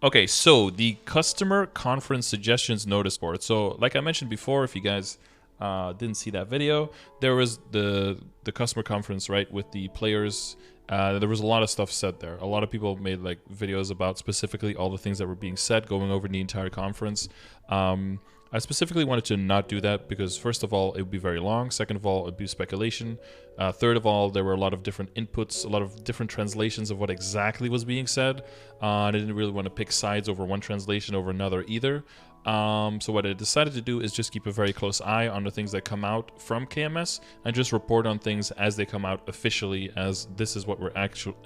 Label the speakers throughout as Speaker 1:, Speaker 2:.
Speaker 1: Okay, so the customer conference suggestions notice board. So, like I mentioned before, if you guys didn't see that video, there was the customer conference, right, with the players. There was a lot of stuff said there. A lot of people made like videos about specifically all the things that were being said, going over the entire conference. I specifically wanted to not do that because, first of all, it would be very long. Second of all, it would be speculation. Third of all, there were a lot of different inputs, a lot of different translations of what exactly was being said. I didn't really want to pick sides over one translation over another either. So what I decided to do is just keep a very close eye on the things that come out from KMS and just report on things as they come out officially, as this is what we're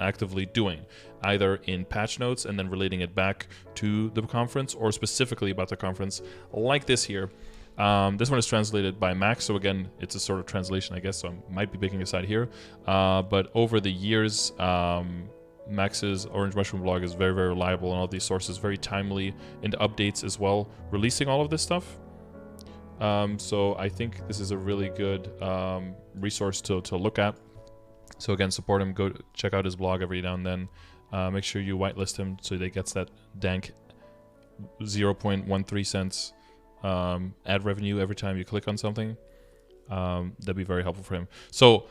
Speaker 1: actively doing, either in patch notes and then relating it back to the conference, or specifically about the conference, like this here. This one is translated by Max, so again, it's a sort of translation, I guess, so I might be picking a side here. But over the years, Max's OrangeMushroom blog is very, very reliable, and all these sources very timely into updates as well, releasing all of this stuff. So I think this is a really good resource to look at. So again, support him. Go check out his blog every now and then. Make sure you whitelist him so that he gets that dank 0.13 cents ad revenue every time you click on something. That'd be very helpful for him. So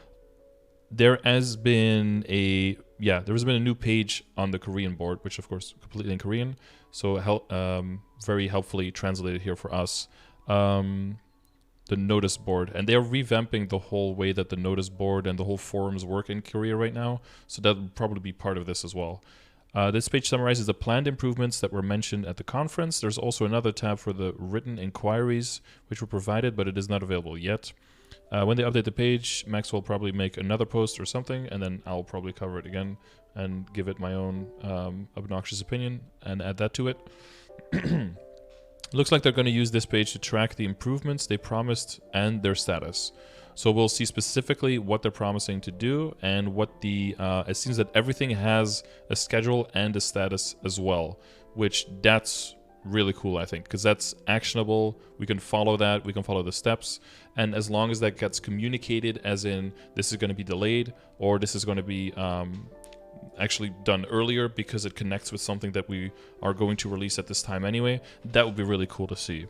Speaker 1: there has been a new page on the Korean board, which of course completely in Korean, so very helpfully translated here for us. The notice board, and they're revamping the whole way that the notice board and the whole forums work in Korea right now, so that will probably be part of this as well. This page summarizes the planned improvements that were mentioned at the conference. There's also another tab for the written inquiries, which were provided, but it is not available yet. When they update the page, Max will probably make another post or something, and then I'll probably cover it again and give it my own obnoxious opinion and add that to it. Looks like they're going to use this page to track the improvements they promised and their status. So we'll see specifically what they're promising to do and what the... it seems that everything has a schedule and a status as well, which that's really cool, I think, because that's actionable. We can follow that. We can follow the steps. And as long as that gets communicated, as in this is going to be delayed or this is going to be actually done earlier because it connects with something that we are going to release at this time anyway, that would be really cool to see.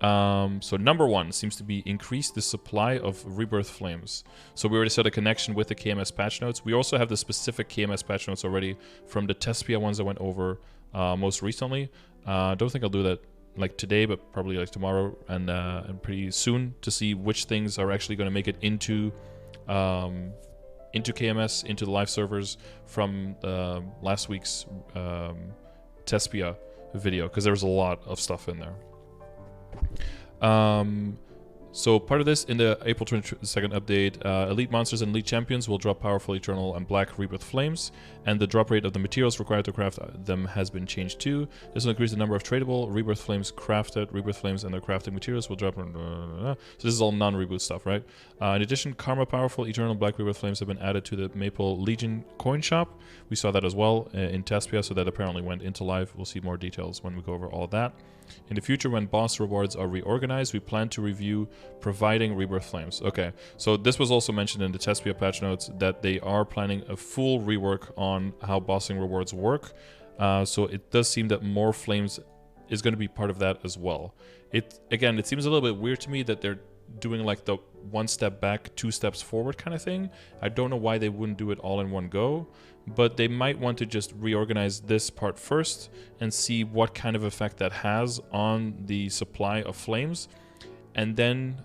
Speaker 1: So number one seems to be increase the supply of Rebirth Flames. So we already said a connection with the KMS patch notes. We also have the specific KMS patch notes already from the Tespia ones I went over most recently. Don't think I'll do that like today, but probably like tomorrow and pretty soon to see which things are actually going to make it into KMS, into the live servers from last week's Tespia video, because there was a lot of stuff in there. So part of this, in the April 22nd update, Elite Monsters and Elite Champions will drop Powerful, Eternal, and Black Rebirth Flames, and the drop rate of the materials required to craft them has been changed too. This will increase the number of tradable Rebirth Flames crafted. Rebirth Flames and their crafting materials will drop... So this is all non-reboot stuff, right? In addition, Karma Powerful, Eternal, Black Rebirth Flames have been added to the Maple Legion coin shop. We saw that as well in Tespia, so that apparently went into live. We'll see more details when we go over all of that. In the future, when boss rewards are reorganized, we plan to review providing Rebirth Flames. Okay, so this was also mentioned in the Tespia patch notes that they are planning a full rework on how bossing rewards work. So it does seem that more flames is going to be part of that as well. It seems a little bit weird to me that they're doing like the one step back, two steps forward kind of thing. I don't know why they wouldn't do it all in one go, but they might want to just reorganize this part first and see what kind of effect that has on the supply of flames, and then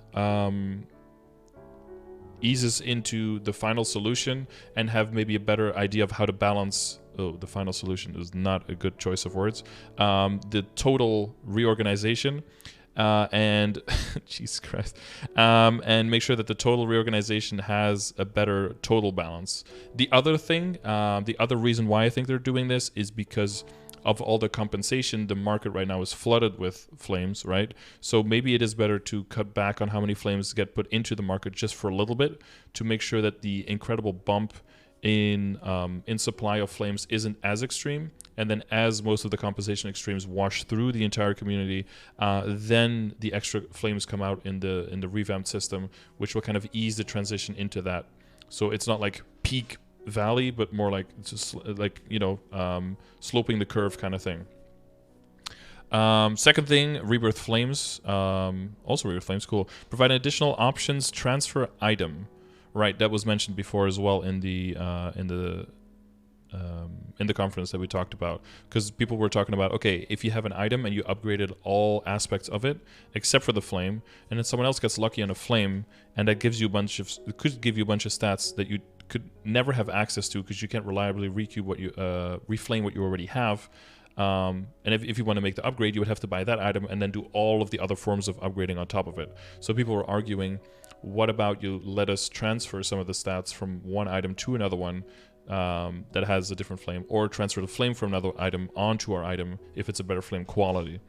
Speaker 1: eases into the final solution and have maybe a better idea of how to balance... Oh, the final solution is not a good choice of words. The total reorganization and Jesus Christ, and make sure that the total reorganization has a better total balance. The other thing, the other reason why I think they're doing this is because of all the compensation. The market right now is flooded with flames, right? So maybe it is better to cut back on how many flames get put into the market just for a little bit to make sure that the incredible bump in supply of flames isn't as extreme, and then as most of the compensation extremes wash through the entire community, then the extra flames come out in the revamped system, which will kind of ease the transition into that. So it's not like peak valley, but more like just like, you know, sloping the curve kind of thing. Second thing, Rebirth Flames. Also Rebirth Flames, cool. Provide an additional options transfer item. Right, that was mentioned before as well in the conference that we talked about, because people were talking about, okay, if you have an item and you upgraded all aspects of it except for the flame, and then someone else gets lucky on a flame, and that gives you a bunch of, it could give you a bunch of stats that you could never have access to because you can't reliably recube what you reflame what you already have. And if you want to make the upgrade, you would have to buy that item and then do all of the other forms of upgrading on top of it. So people were arguing, what about you let us transfer some of the stats from one item to another one that has a different flame, or transfer the flame from another item onto our item if it's a better flame quality.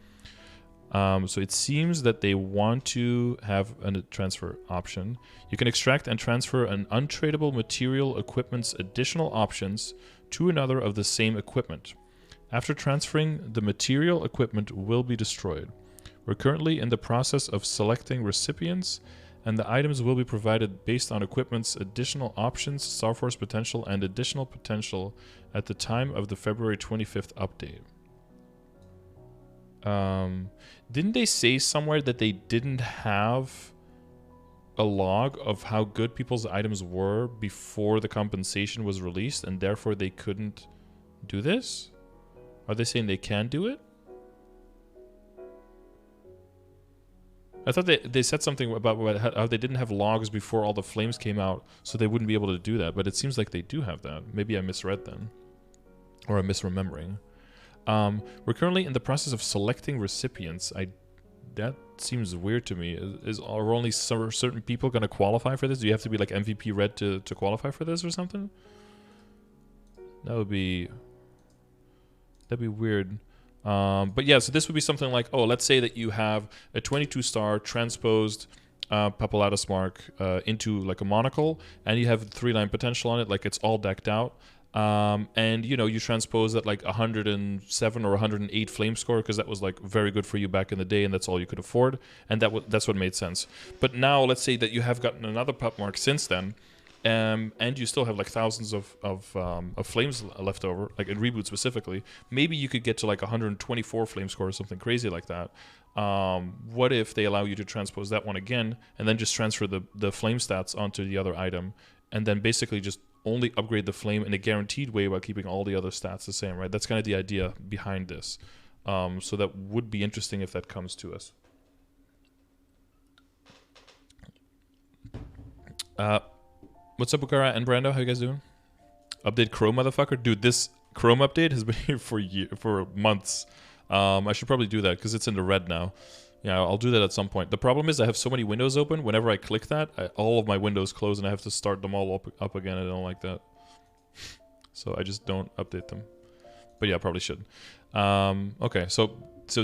Speaker 1: So it seems that they want to have a transfer option. You can extract and transfer an untradeable material equipment's additional options to another of the same equipment. After transferring, the material equipment will be destroyed. We're currently in the process of selecting recipients, and the items will be provided based on equipment's additional options, Star Force potential, and additional potential at the time of the February 25th update. Didn't they say somewhere that they didn't have a log of how good people's items were before the compensation was released, and therefore they couldn't do this? Are they saying they can do it? I thought they said something about how they didn't have logs before all the flames came out, so they wouldn't be able to do that. But it seems like they do have that. Maybe I misread then. Or I'm misremembering. We're currently in the process of selecting recipients. That seems weird to me. Are only certain people going to qualify for this? Do you have to be like MVP red to qualify for this or something? That'd be weird. But yeah, so this would be something like, oh, let's say that you have a 22-star transposed Papulatus mark into like a monocle, and you have 3-line potential on it, like it's all decked out. And you know, you transpose at like 107 or 108 flame score because that was like very good for you back in the day, and that's all you could afford, and that's what made sense. But now let's say that you have gotten another pup mark since then, and you still have like thousands of flames left over, like in Reboot specifically. Maybe you could get to like 124 flame score or something crazy like that. What if they allow you to transpose that one again and then just transfer the flame stats onto the other item, and then basically just only upgrade the flame in a guaranteed way while keeping all the other stats the same, right? That's kind of the idea behind this. So that would be interesting if that comes to us. What's up, Bukara and Brando? How you guys doing? Update Chrome, motherfucker. Dude, this Chrome update has been here for months. I should probably do that because it's in the red now. Yeah, I'll do that at some point. The problem is I have so many windows open. Whenever I click that, all of my windows close and I have to start them all up again. I don't like that. So I just don't update them. But yeah, probably should. Okay, so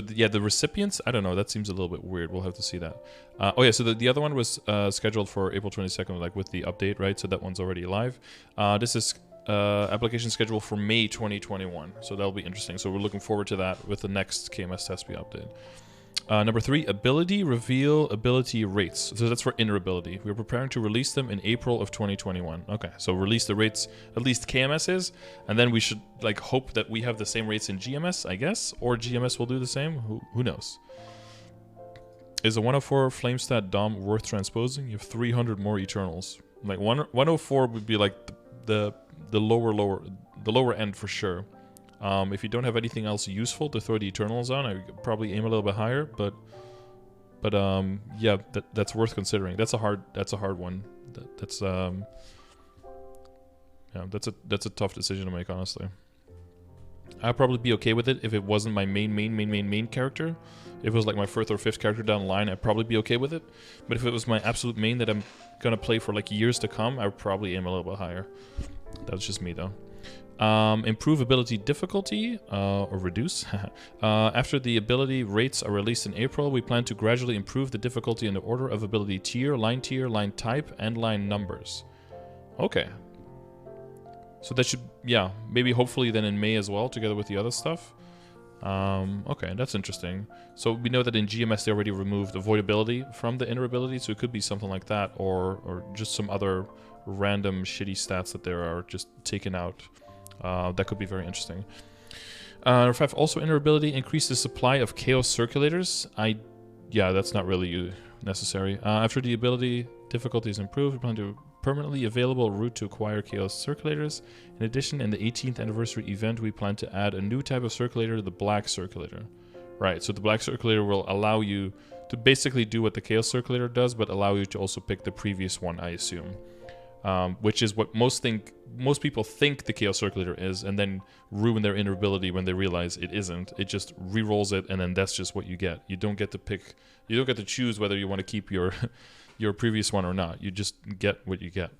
Speaker 1: yeah, the recipients, I don't know. That seems a little bit weird. We'll have to see that. Oh yeah, so the other one was scheduled for April 22nd, like with the update, right? So that one's already live. This is application schedule for May 2021. So that'll be interesting. So we're looking forward to that with the next KMS TESP update. Number 3, ability reveal ability rates. So that's for inner ability. We're preparing to release them in April of 2021. Okay, so release the rates, at least KMS is, and then we should like hope that we have the same rates in GMS, I guess, or GMS will do the same. Who knows? Is a 104 flamestat Dom worth transposing? You have 300 more Eternals. Like 104 would be like the lower end for sure. If you don't have anything else useful to throw the Eternals on, I would probably aim a little bit higher. But yeah, that's worth considering. That's a hard one. That's a tough decision to make, honestly. I'd probably be okay with it if it wasn't my main character. If it was like my 4th or 5th character down the line, I'd probably be okay with it. But if it was my absolute main that I'm gonna play for like years to come, I would probably aim a little bit higher. That's just me though. Improve ability difficulty, or reduce. After the ability rates are released in April, we plan to gradually improve the difficulty in the order of ability tier, line type, and line numbers. Okay. So that should, yeah, maybe hopefully then in May as well, together with the other stuff. Okay, that's interesting. So we know that in GMS they already removed avoidability from the inner ability, so it could be something like that, or just some other random shitty stats that there are just taken out. That could be very interesting. Number 5, also enter ability, increase the supply of chaos circulators. Yeah, that's not really necessary. After the ability, difficulty is improved. We plan to permanently available route to acquire chaos circulators. In addition, in the 18th anniversary event, we plan to add a new type of circulator, the black circulator. Right, so the black circulator will allow you to basically do what the chaos circulator does, but allow you to also pick the previous one, I assume. Which is what most people think the chaos circulator is, and then ruin their inner ability when they realize it isn't. It just re-rolls it, and then that's just what you get. You don't get to pick. You don't get to choose whether you want to keep your your previous one or not. You just get what you get.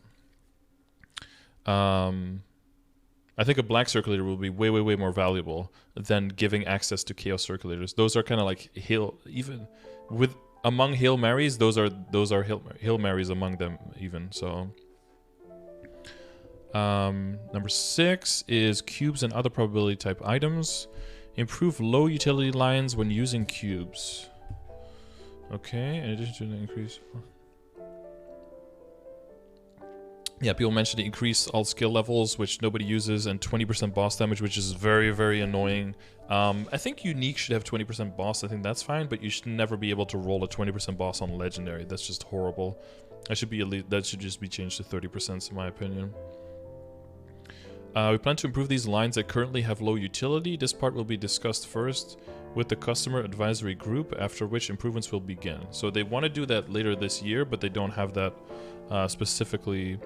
Speaker 1: I think a black circulator will be way more valuable than giving access to chaos circulators. Those are kind of like even with among Hail Marys. Those are Hail Marys among them even. So. Number 6 is cubes and other probability type items. Improve low utility lines when using cubes. Okay, in addition to the increase. Yeah, people mentioned to increase all skill levels, which nobody uses, and 20% boss damage, which is very annoying. I think unique should have 20% boss. I think that's fine, but you should never be able to roll a 20% boss on legendary. That's just horrible. That should just be changed to 30%, in my opinion. We plan to improve these lines that currently have low utility. This part will be discussed first with the customer advisory group, after which improvements will begin. So they want to do that later this year, but they don't have that specifically.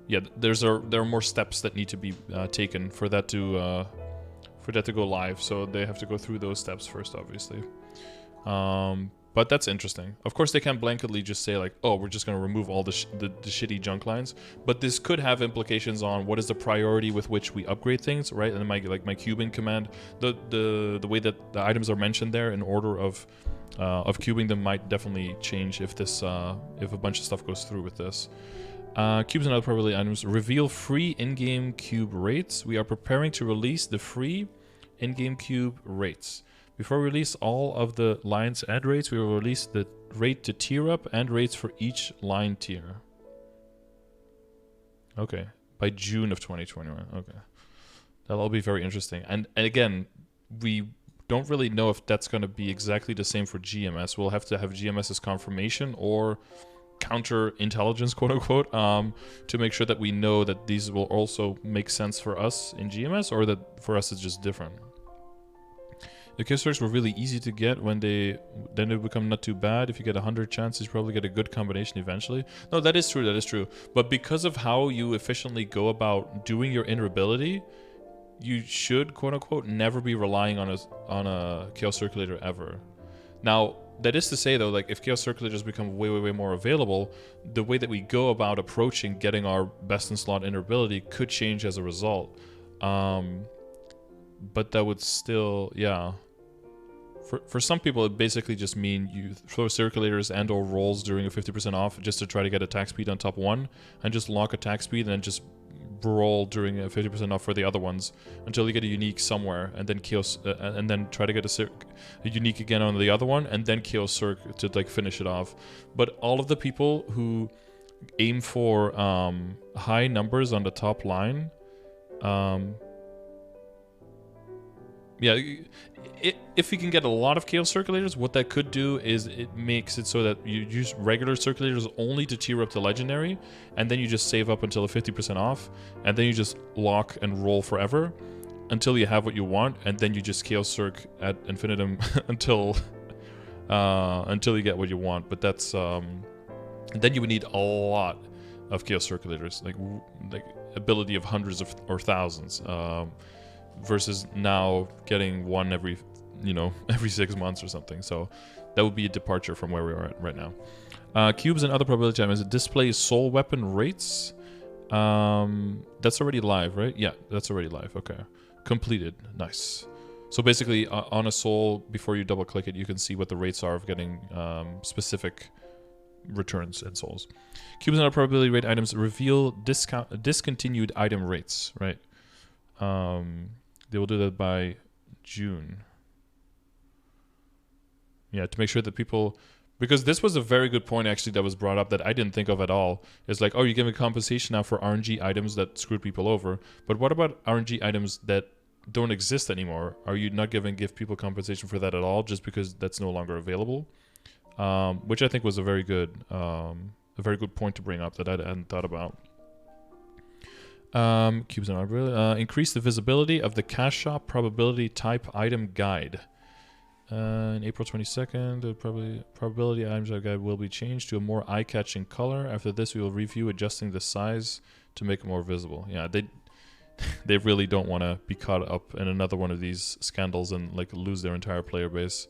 Speaker 1: Yeah, there are more steps that need to be taken for that to go live. So they have to go through those steps first, obviously. But that's interesting. Of course, they can't blanketly just say like, "Oh, we're just going to remove all the shitty junk lines." But this could have implications on what is the priority with which we upgrade things, right? And my cubing command, the way that the items are mentioned there in order of cubing them might definitely change if a bunch of stuff goes through with this. Cubes and other probability items reveal free in-game cube rates. We are preparing to release the free in-game cube rates. Before we release all of the lines and rates, we will release the rate to tier up and rates for each line tier. Okay, by June of 2021. Okay, that'll all be very interesting. And again, we don't really know if that's going to be exactly the same for GMS. We'll have to have GMS's confirmation or counter intelligence, quote unquote, to make sure that we know that these will also make sense for us in GMS, or that for us it's just different. The chaos circs were really easy to get when they become not too bad. If you get 100 chances, you probably get a good combination eventually. No, that is true. But because of how you efficiently go about doing your inner ability, you should, quote unquote, never be relying on a chaos circulator ever. Now, that is to say though, like if chaos circulators become way more available, the way that we go about approaching getting our best in slot inner ability could change as a result. But that would still, yeah. For some people, it basically just mean you throw circulators and or rolls during a 50% off just to try to get attack speed on top one, and just lock attack speed and then just roll during a 50% off for the other ones until you get a unique somewhere, and then kill, and then try to get a unique again on the other one, and then kill circ to like finish it off. But all of the people who aim for high numbers on the top line, yeah, if you can get a lot of chaos circulators, what that could do is it makes it so that you use regular circulators only to tier up to legendary, and then you just save up until a 50% off, and then you just lock and roll forever until you have what you want, and then you just chaos circ at infinitum until you get what you want. But that's then you would need a lot of chaos circulators, like ability of hundreds of or thousands. Versus now getting one every 6 months or something. So that would be a departure from where we are at right now. Cubes and other probability items. It displays soul weapon rates. That's already live, right? Yeah, that's already live. Okay. Completed. Nice. So basically, on a soul, before you double click it, you can see what the rates are of getting specific returns and souls. Cubes and other probability rate items reveal discontinued item rates, right? They will do that by June. Yeah, to make sure that people... Because this was a very good point, actually, that was brought up that I didn't think of at all. It's like, oh, you're giving compensation now for RNG items that screwed people over. But what about RNG items that don't exist anymore, are you not going to give people compensation for that at all just because that's no longer available? Which I think was a very good point to bring up that I hadn't thought about. Cubes and probability. Increase the visibility of the cash shop probability type item guide. In April 22nd, the probability items guide will be changed to a more eye-catching color. After this, we will review adjusting the size to make it more visible. Yeah, they really don't want to be caught up in another one of these scandals and like lose their entire player base.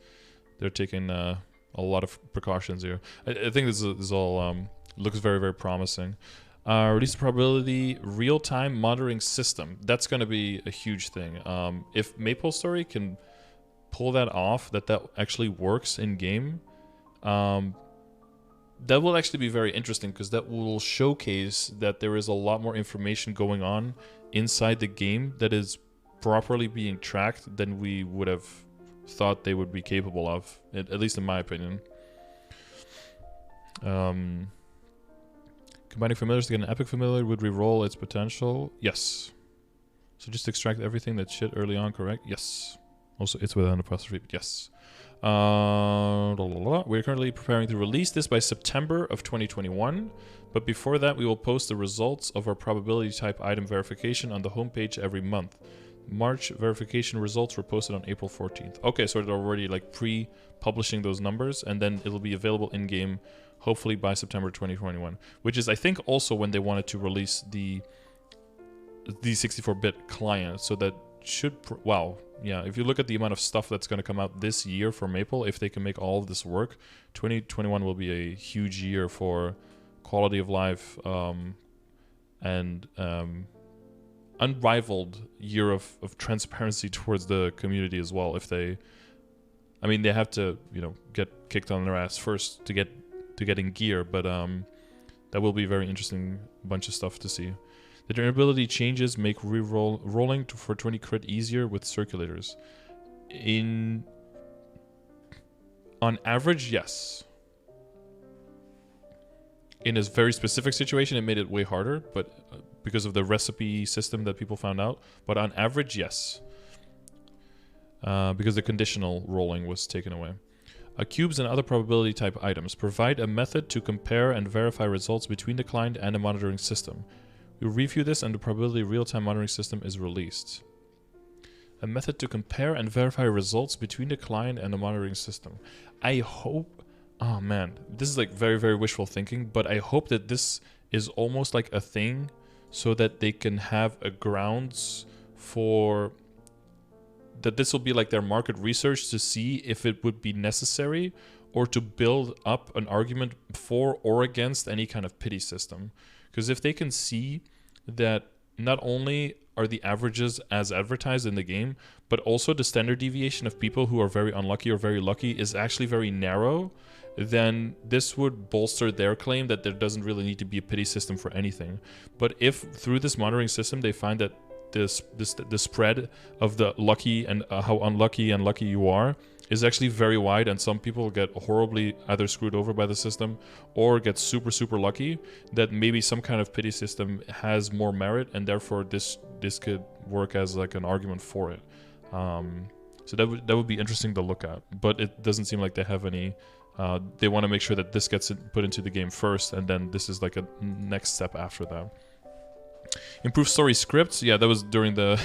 Speaker 1: They're taking a lot of precautions here. I think this is all looks very, very promising. Release probability real-time monitoring system. That's going to be a huge thing. If MapleStory can pull that off, that actually works in game, that will actually be very interesting, because that will showcase that there is a lot more information going on inside the game that is properly being tracked than we would have thought they would be capable of, at least in my opinion. Combining familiars to get an epic familiar would re-roll its potential. Yes. So just extract everything that shit early on, correct? Yes. Also, it's with an apostrophe, but yes. We're currently preparing to release this by September of 2021. But before that, we will post the results of our probability type item verification on the homepage every month. March verification results were posted on April 14th. Okay, so they're already like pre-publishing those numbers, and then it'll be available in-game hopefully by September 2021, which is, I think, also when they wanted to release the 64-bit client. So that should, wow, yeah, if you look at the amount of stuff that's going to come out this year for Maple, if they can make all of this work, 2021 will be a huge year for quality of life and unrivaled year of transparency towards the community as well. If they, I mean, they have to, you know, get kicked on their ass first to get in gear, but that will be a very interesting bunch of stuff to see. The durability changes make rolling for 20 crit easier with circulators. On average, yes. In a very specific situation, it made it way harder, but because of the recipe system that people found out. But on average, yes. Because the conditional rolling was taken away. Cubes and other probability type items provide a method to compare and verify results between the client and a monitoring system. We review this and the probability real-time monitoring system is released. A method to compare and verify results between the client and the monitoring system. I hope, oh man, this is like very, very wishful thinking, but I hope that this is almost like a thing so that they can have a grounds for, that this will be like their market research to see if it would be necessary or to build up an argument for or against any kind of pity system. Because if they can see that not only are the averages as advertised in the game, but also the standard deviation of people who are very unlucky or very lucky is actually very narrow, then this would bolster their claim that there doesn't really need to be a pity system for anything. But if through this monitoring system they find that the spread of the lucky and how unlucky and lucky you are is actually very wide, and some people get horribly either screwed over by the system or get super, super lucky, that maybe some kind of pity system has more merit, and therefore this could work as like an argument for it. So that would be interesting to look at, but it doesn't seem like they have any. They want to make sure that this gets put into the game first, and then this is like a next step after that. Improve story scripts. Yeah, that was during the...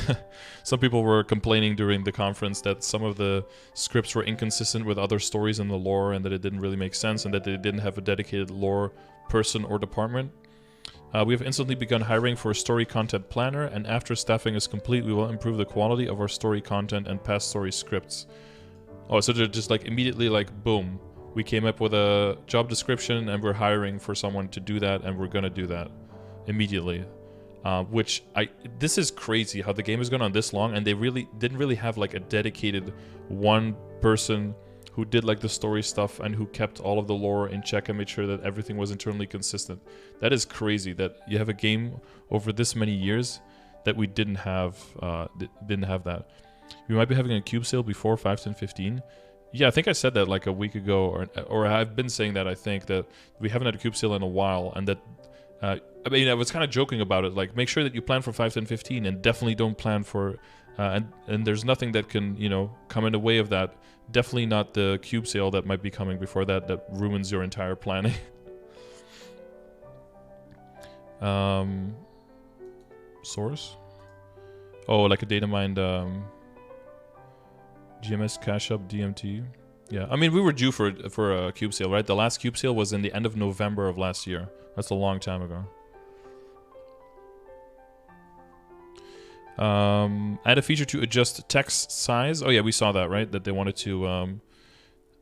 Speaker 1: Some people were complaining during the conference that some of the scripts were inconsistent with other stories in the lore and that it didn't really make sense and that they didn't have a dedicated lore person or department. We have instantly begun hiring for a story content planner, and after staffing is complete, we will improve the quality of our story content and past story scripts. Oh, so they're just like immediately like, boom. We came up with a job description and we're hiring for someone to do that, and we're going to do that immediately. This is crazy how the game has gone on this long, and they really didn't really have like a dedicated one person who did like the story stuff and who kept all of the lore in check and made sure that everything was internally consistent. That is crazy that you have a game over this many years that we didn't have that. We might be having a cube sale before 5.10.15. Yeah, I think I said that like a week ago, or I've been saying that. I think that we haven't had a cube sale in a while, and that I mean, I was kind of joking about it. Like, make sure that you plan for 5.10.15 and definitely don't plan for and there's nothing that can, you know, come in the way of that. Definitely not the cube sale that might be coming before that ruins your entire planning. Source? Oh, like a data mined GMS cash up DMT. Yeah, I mean, we were due for a cube sale, right? The last cube sale was in the end of November of last year. That's a long time ago. Add a feature to adjust text size. Oh yeah, we saw that, right? That they wanted to.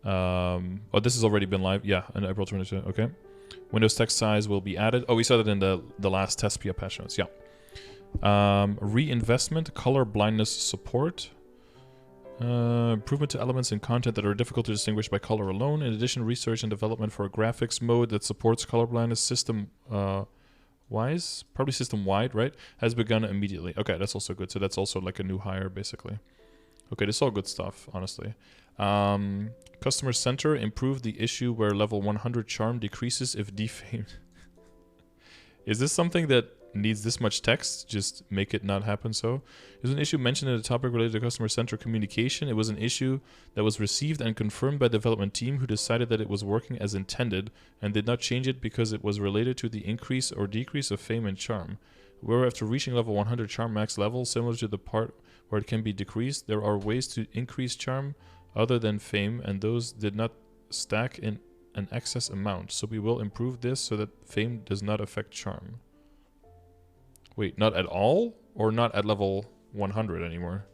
Speaker 1: Oh, this has already been live. Yeah, on April 22. Okay. Windows text size will be added. Oh, we saw that in the last test PR patch notes. Yeah. Reinvestment, color blindness support. Improvement to elements and content that are difficult to distinguish by color alone. In addition, research and development for a graphics mode that supports color blindness system wise, probably system wide, right? Has begun immediately. Okay, that's also good. So that's also like a new hire, basically. Okay, this is all good stuff, honestly. Customer center, improve the issue where level 100 charm decreases if defamed. Is this something that needs this much text? Just make it not happen so? There's an issue mentioned in a topic related to customer center communication. It was an issue that was received and confirmed by the development team, who decided that it was working as intended and did not change it because it was related to the increase or decrease of fame and charm. Where after reaching level 100 charm max level, similar to the part where it can be decreased, there are ways to increase charm other than fame, and those did not stack in an excess amount. So we will improve this so that fame does not affect charm. Wait, not at all? Or not at level 100 anymore?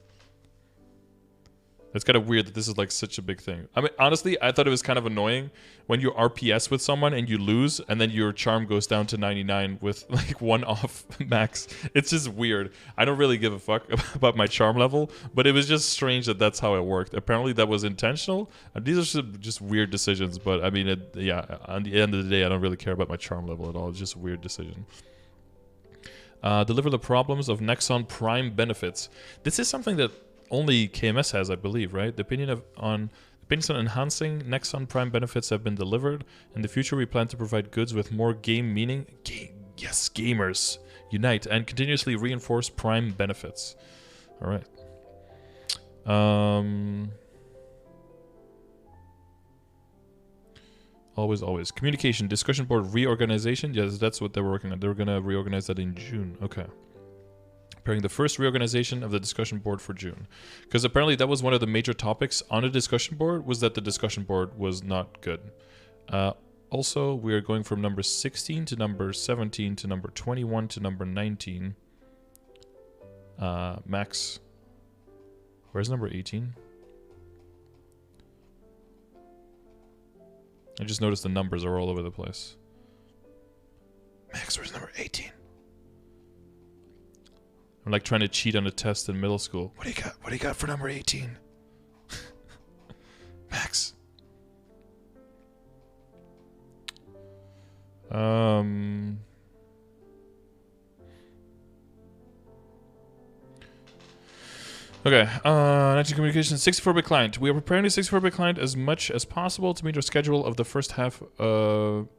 Speaker 1: It's kind of weird that this is like such a big thing. I mean, honestly, I thought it was kind of annoying when you RPS with someone and you lose, and then your charm goes down to 99 with like 1 off max. It's just weird. I don't really give a fuck about my charm level, but it was just strange that that's how it worked. Apparently that was intentional. These are just weird decisions, but I mean, yeah, on the end of the day, I don't really care about my charm level at all. It's just a weird decision. Deliver the problems of Nexon Prime benefits. This is something that only KMS has, I believe, right? The opinions on enhancing Nexon Prime benefits have been delivered. In the future, we plan to provide goods with more game meaning. Yes, gamers unite and continuously reinforce Prime benefits. All right. Always. Communication, discussion board reorganization. Yes, that's what they were working on. They were going to reorganize that in June. Okay. Preparing the first reorganization of the discussion board for June. Because apparently that was one of the major topics on the discussion board, was that the discussion board was not good. Also, we are going from number 16 to number 17 to number 21 to number 19. Max. Where's number 18? I just noticed the numbers are all over the place. Max, where's number 18? I'm like trying to cheat on a test in middle school. What do you got? What do you got for number 18? Max. Okay, 19 communication, 64-bit client. We are preparing the 64-bit client as much as possible to meet our schedule of the first half of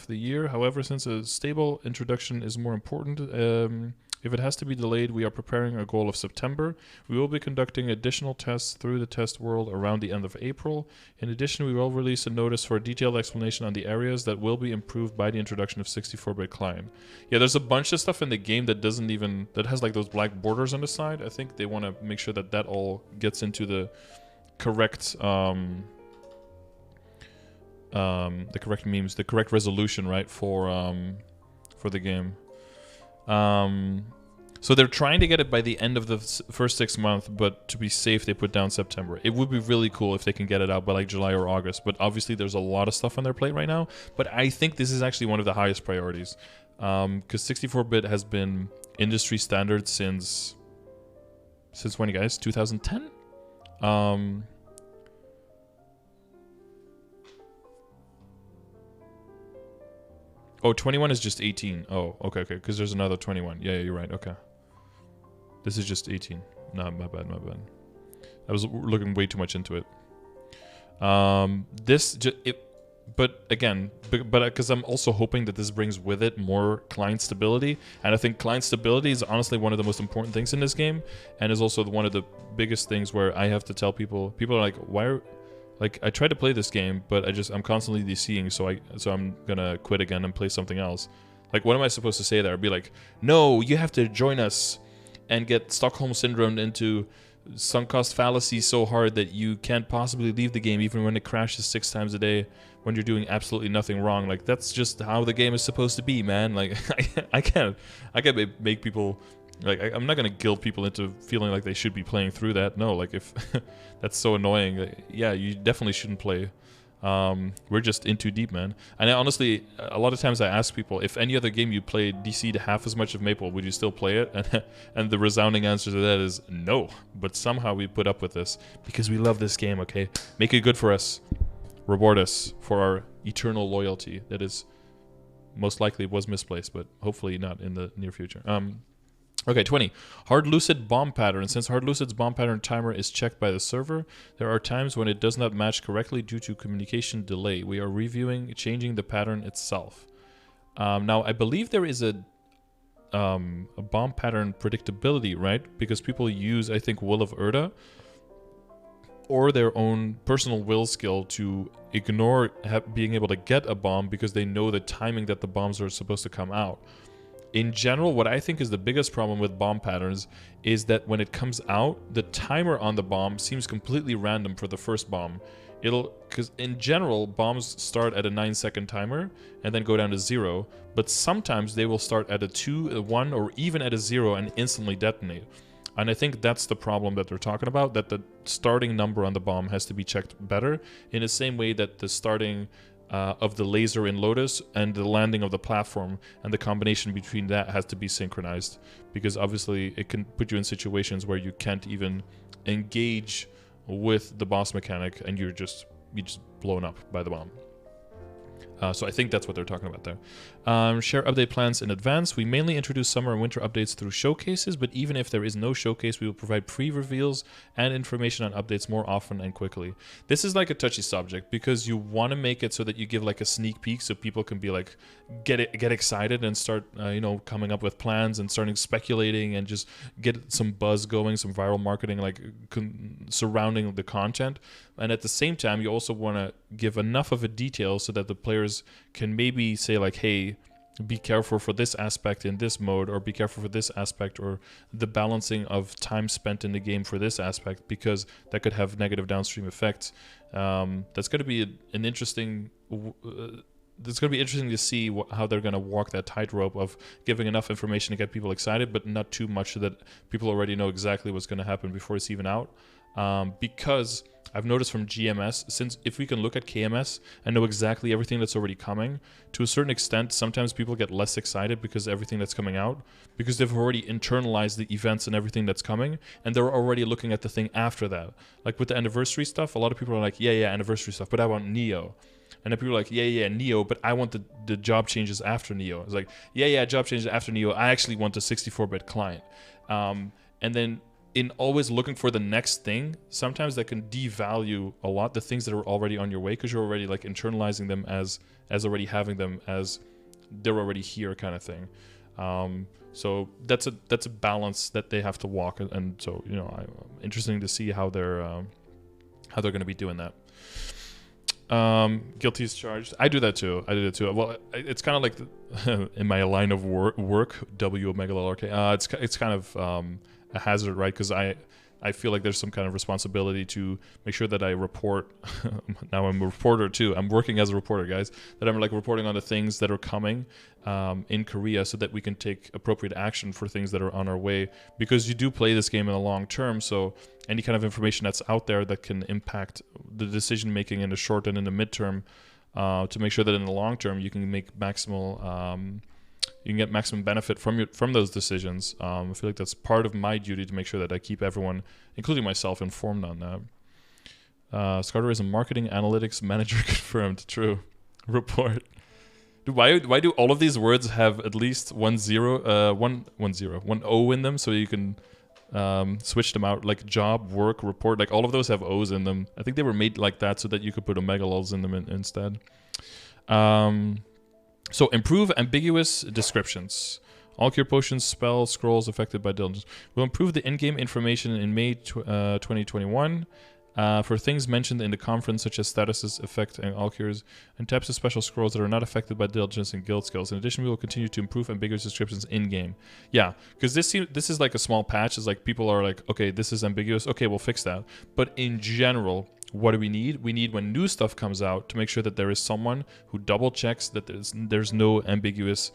Speaker 1: the year. However, since a stable introduction is more important, if it has to be delayed, we are preparing a goal of September. We will be conducting additional tests through the test world around the end of April. In addition, we will release a notice for a detailed explanation on the areas that will be improved by the introduction of 64-bit client. Yeah, there's a bunch of stuff in the game that that has like those black borders on the side. I think they want to make sure that that all gets into the correct memes, the correct resolution, right, for the game. So they're trying to get it by the end of the first 6 months, but to be safe, they put down September. It would be really cool if they can get it out by like July or August, but obviously there's a lot of stuff on their plate right now. But I think this is actually one of the highest priorities, because 64-bit has been industry standard since when, you guys? 2010? Oh, 21 is just 18. Oh, okay, because there's another 21. Yeah, you're right, okay. This is just 18. No, my bad. I was looking way too much into it. but again, but because I'm also hoping that this brings with it more client stability, and I think client stability is honestly one of the most important things in this game, and is also one of the biggest things where I have to tell people are like, why are, like, I tried to play this game, but I'm constantly DCing, so I'm gonna quit again and play something else. Like, what am I supposed to say there? Be like, no, you have to join us and get Stockholm Syndrome into sunk cost fallacy so hard that you can't possibly leave the game even when it crashes 6 times a day when you're doing absolutely nothing wrong. Like, that's just how the game is supposed to be, man. Like, I can't make people, like, I'm not gonna guilt people into feeling like they should be playing through that. No, like, if that's so annoying, yeah, you definitely shouldn't play. We're just in too deep, man. And I honestly, a lot of times I ask people, if any other game you played DC'd half as much of Maple, would you still play it? And the resounding answer to that is no. But somehow we put up with this because we love this game, okay? Make it good for us. Reward us for our eternal loyalty that is most likely was misplaced, but hopefully not in the near future. Okay, 20. Hard Lucid bomb pattern. Since Hard Lucid's bomb pattern timer is checked by the server, there are times when it does not match correctly due to communication delay. We are reviewing changing the pattern itself. Now, I believe there is a bomb pattern predictability, right? Because people use, I think, Will of Urda or their own personal will skill to ignore being able to get a bomb because they know the timing that the bombs are supposed to come out. In general, what I think is the biggest problem with bomb patterns is that when it comes out, the timer on the bomb seems completely random for the first bomb. Because in general, bombs start at a 9-second timer and then go down to 0, but sometimes they will start at a 2, a 1, or even at a 0 and instantly detonate. And I think that's the problem that they're talking about, that the starting number on the bomb has to be checked better, in the same way that the starting of the laser in Lotus and the landing of the platform and the combination between that has to be synchronized, because obviously it can put you in situations where you can't even engage with the boss mechanic and you're just blown up by the bomb. So I think that's what they're talking about there. Share update plans in advance. We mainly introduce summer and winter updates through showcases, but even if there is no showcase, we will provide pre-reveals and information on updates more often and quickly. This is like a touchy subject because you want to make it so that you give like a sneak peek so people can be like, get excited and start, coming up with plans and starting speculating and just get some buzz going, some viral marketing like surrounding the content. And at the same time, you also want to give enough of a detail so that the players can maybe say like, hey, be careful for this aspect in this mode, or be careful for this aspect, or the balancing of time spent in the game for this aspect, because that could have negative downstream effects. That's going to be an interesting... It's going to be interesting to see how they're going to walk that tightrope of giving enough information to get people excited, but not too much so that people already know exactly what's going to happen before it's even out. Because I've noticed from GMS, since if we can look at KMS and know exactly everything that's already coming, to a certain extent, sometimes people get less excited because of everything that's coming out, because they've already internalized the events and everything that's coming, and they're already looking at the thing after that. Like with the anniversary stuff, a lot of people are like, yeah, anniversary stuff, but I want Neo. And then people are like, yeah, Neo, but I want the job changes after Neo. It's like, yeah, job changes after Neo. I actually want a 64-bit client. And then in always looking for the next thing, sometimes that can devalue a lot the things that are already on your way, because you're already like internalizing them as already having them as they're already here kind of thing. So that's a balance that they have to walk, and so interesting to see how they're going to be doing that. Guilty as charged. I do that too. Well, it's kind of like in my line of work, W Omega LRK. It's kind of a hazard, right? Because I feel like there's some kind of responsibility to make sure that I report. Now I'm a reporter too. I'm working as a reporter, guys. That I'm like reporting on the things that are coming in Korea, so that we can take appropriate action for things that are on our way. Because you do play this game in the long term, so any kind of information that's out there that can impact the decision making in the short and in the midterm, to make sure that in the long term you can make maximal. You can get maximum benefit from those decisions. I feel like that's part of my duty to make sure that I keep everyone, including myself, informed on that. Scarter is a marketing analytics manager confirmed. True. Report. Dude, why do all of these words have at least one O in them, so you can switched them out, like job, work, report, like all of those have O's in them. I think they were made like that so that you could put omega lulls in them instead. So improve ambiguous descriptions. All cure potions, spells, scrolls affected by diligence. We'll improve the in-game information in May 2021 for things mentioned in the conference, such as statuses, effect, and all cures, and types of special scrolls that are not affected by diligence and guild skills. In addition, we will continue to improve ambiguous descriptions in-game. Yeah, because this is like a small patch. It's like people are like, okay, this is ambiguous. Okay, we'll fix that. But in general, what do we need? We need, when new stuff comes out, to make sure that there is someone who double checks that there's no ambiguous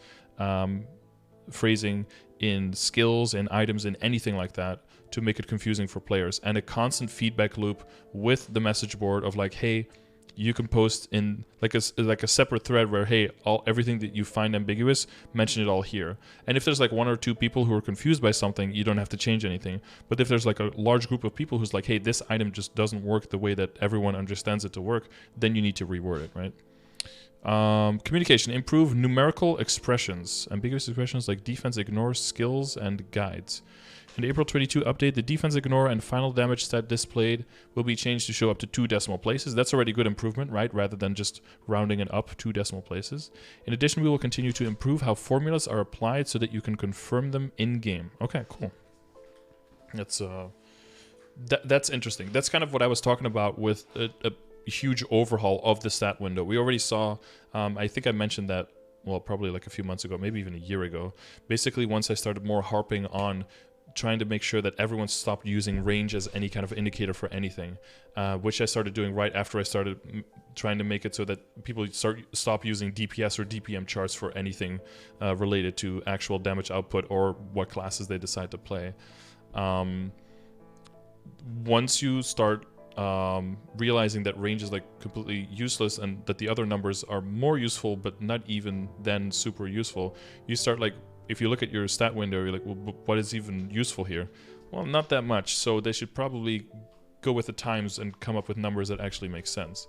Speaker 1: phrasing in skills and items and anything like that to make it confusing for players, and a constant feedback loop with the message board of like, hey, you can post in like a separate thread where, hey, everything that you find ambiguous, mention it all here. And if there's like one or two people who are confused by something, you don't have to change anything. But if there's like a large group of people who's like, hey, this item just doesn't work the way that everyone understands it to work, then you need to reword it, right? Communication. Improve numerical expressions. Ambiguous expressions like defense ignore, skills, and guides. In the April 22 update, the defense ignore and final damage stat displayed will be changed to show up to 2 decimal places. That's already good improvement, right? Rather than just rounding it up 2 decimal places. In addition, we will continue to improve how formulas are applied so that you can confirm them in-game. Okay, cool. That's interesting. That's kind of what I was talking about with a huge overhaul of the stat window. We already saw, I think I mentioned that, well, probably like a few months ago, maybe even a year ago. Basically, once I started more harping on trying to make sure that everyone stopped using range as any kind of indicator for anything, which I started doing right after I started trying to make it so that people stop using DPS or DPM charts for anything related to actual damage output or what classes they decide to play. Once you start realizing that range is like completely useless and that the other numbers are more useful but not even then super useful, you start like, if you look at your stat window, you're like, well, what is even useful here? Well, not that much. So they should probably go with the times and come up with numbers that actually make sense.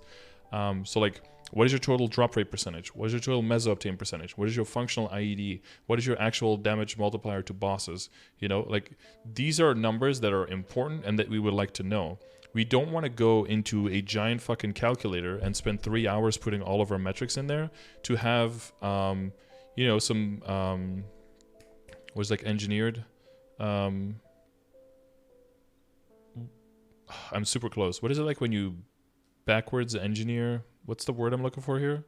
Speaker 1: So like, what is your total drop rate percentage? What is your total meso obtain percentage? What is your functional IED? What is your actual damage multiplier to bosses? You know, like these are numbers that are important and that we would like to know. We don't want to go into a giant fucking calculator and spend 3 hours putting all of our metrics in there to have, you know, some, was like engineered. I'm super close. What is it like when you backwards engineer? What's the word I'm looking for here?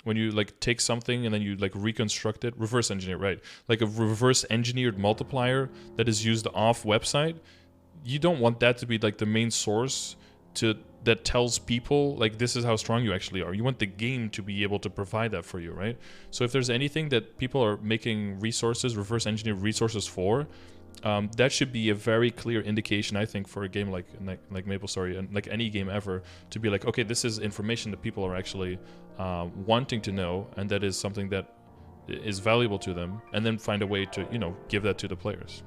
Speaker 1: When you like take something and then you like reconstruct it. Reverse engineer, right? Like a reverse engineered multiplier that is used off website. You don't want that to be like the main source that tells people like this is how strong you actually are. You want the game to be able to provide that for you, right? So if there's anything that people are making resources, reverse engineer resources for, that should be a very clear indication, I think, for a game like MapleStory and like any game ever, to be like, okay, this is information that people are actually wanting to know, and that is something that is valuable to them, and then find a way to, you know, give that to the players.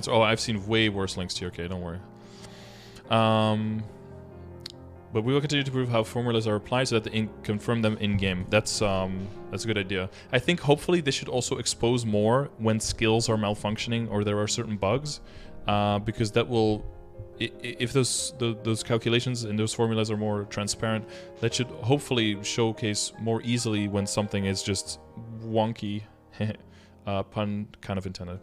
Speaker 1: Oh, I've seen way worse links here. Okay, don't worry. But we will continue to prove how formulas are applied so that they confirm them in-game. That's a good idea. I think hopefully this should also expose more when skills are malfunctioning or there are certain bugs, because that will, if those calculations and those formulas are more transparent, that should hopefully showcase more easily when something is just wonky. Pun kind of intended.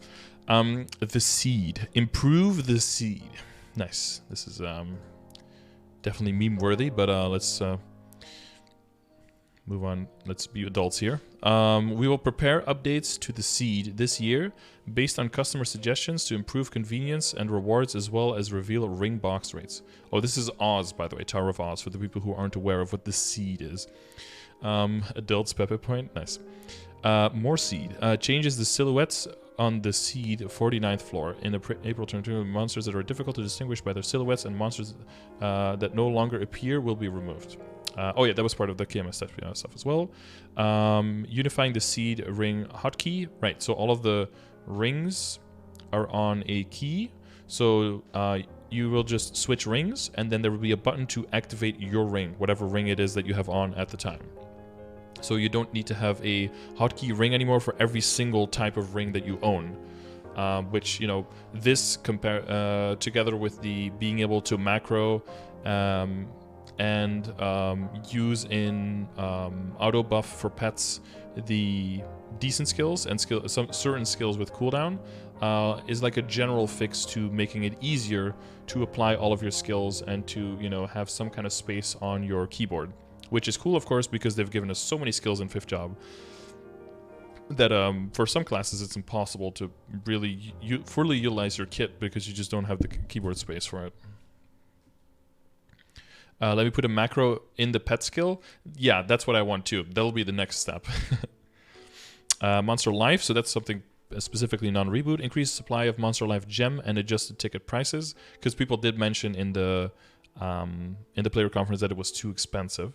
Speaker 1: The seed. Improve the seed. Nice. This is definitely meme worthy, but let's move on. Let's be adults here. We will prepare updates to the seed this year based on customer suggestions to improve convenience and rewards, as well as reveal ring box rates. Oh, this is Oz, by the way, Tower of Oz, for the people who aren't aware of what the seed is. Adults Pepe Point. Nice. More seed. Changes the silhouettes on the seed 49th floor. In the April 22, monsters that are difficult to distinguish by their silhouettes and monsters that no longer appear will be removed. Oh yeah, that was part of the KMS stuff as well. Unifying the seed ring hotkey. Right, so all of the rings are on a key. So you will just switch rings, and then there will be a button to activate your ring, whatever ring it is that you have on at the time. So you don't need to have a hotkey ring anymore for every single type of ring that you own. Which, you know, this together with the being able to macro and use in auto buff for pets the decent skills and some certain skills with cooldown is like a general fix to making it easier to apply all of your skills and to, you know, have some kind of space on your keyboard, which is cool, of course, because they've given us so many skills in 5th job that for some classes it's impossible to really fully utilize your kit because you just don't have the keyboard space for it. Let me put a macro in the pet skill. Yeah, that's what I want too. That'll be the next step. Monster Life, so that's something specifically non-reboot. Increased supply of Monster Life gem and adjusted ticket prices, because people did mention in the player conference that it was too expensive.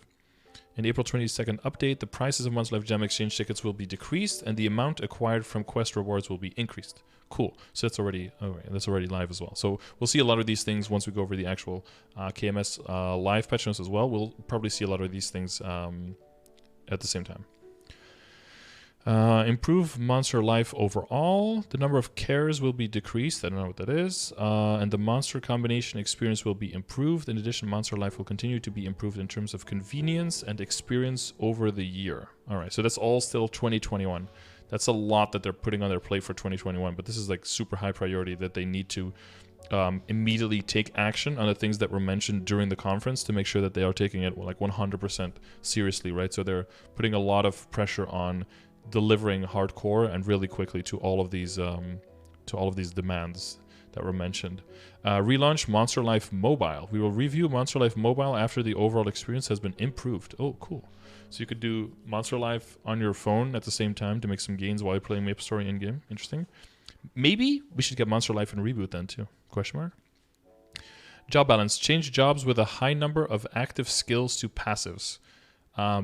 Speaker 1: In the April 22nd update, the prices of Monster Life Gem exchange tickets will be decreased and the amount acquired from quest rewards will be increased. Cool. So that's already live as well. So we'll see a lot of these things once we go over the actual KMS live patch notes as well. We'll probably see a lot of these things at the same time. Improve Monster Life overall. The number of cares will be decreased. I don't know what that is. And the monster combination experience will be improved. In addition, Monster Life will continue to be improved in terms of convenience and experience over the year. All right, so that's all still 2021. That's a lot that they're putting on their plate for 2021, but this is like super high priority that they need to immediately take action on the things that were mentioned during the conference to make sure that they are taking it like 100% seriously, right? So they're putting a lot of pressure on delivering hardcore and really quickly to all of these demands that were mentioned. Relaunch Monster Life Mobile. We will review Monster Life Mobile after the overall experience has been improved. Oh, cool. So you could do Monster Life on your phone at the same time to make some gains while you're playing Maple Story in-game. Interesting. Maybe we should get Monster Life in Reboot then too. Question mark. Job balance. Change jobs with a high number of active skills to passives.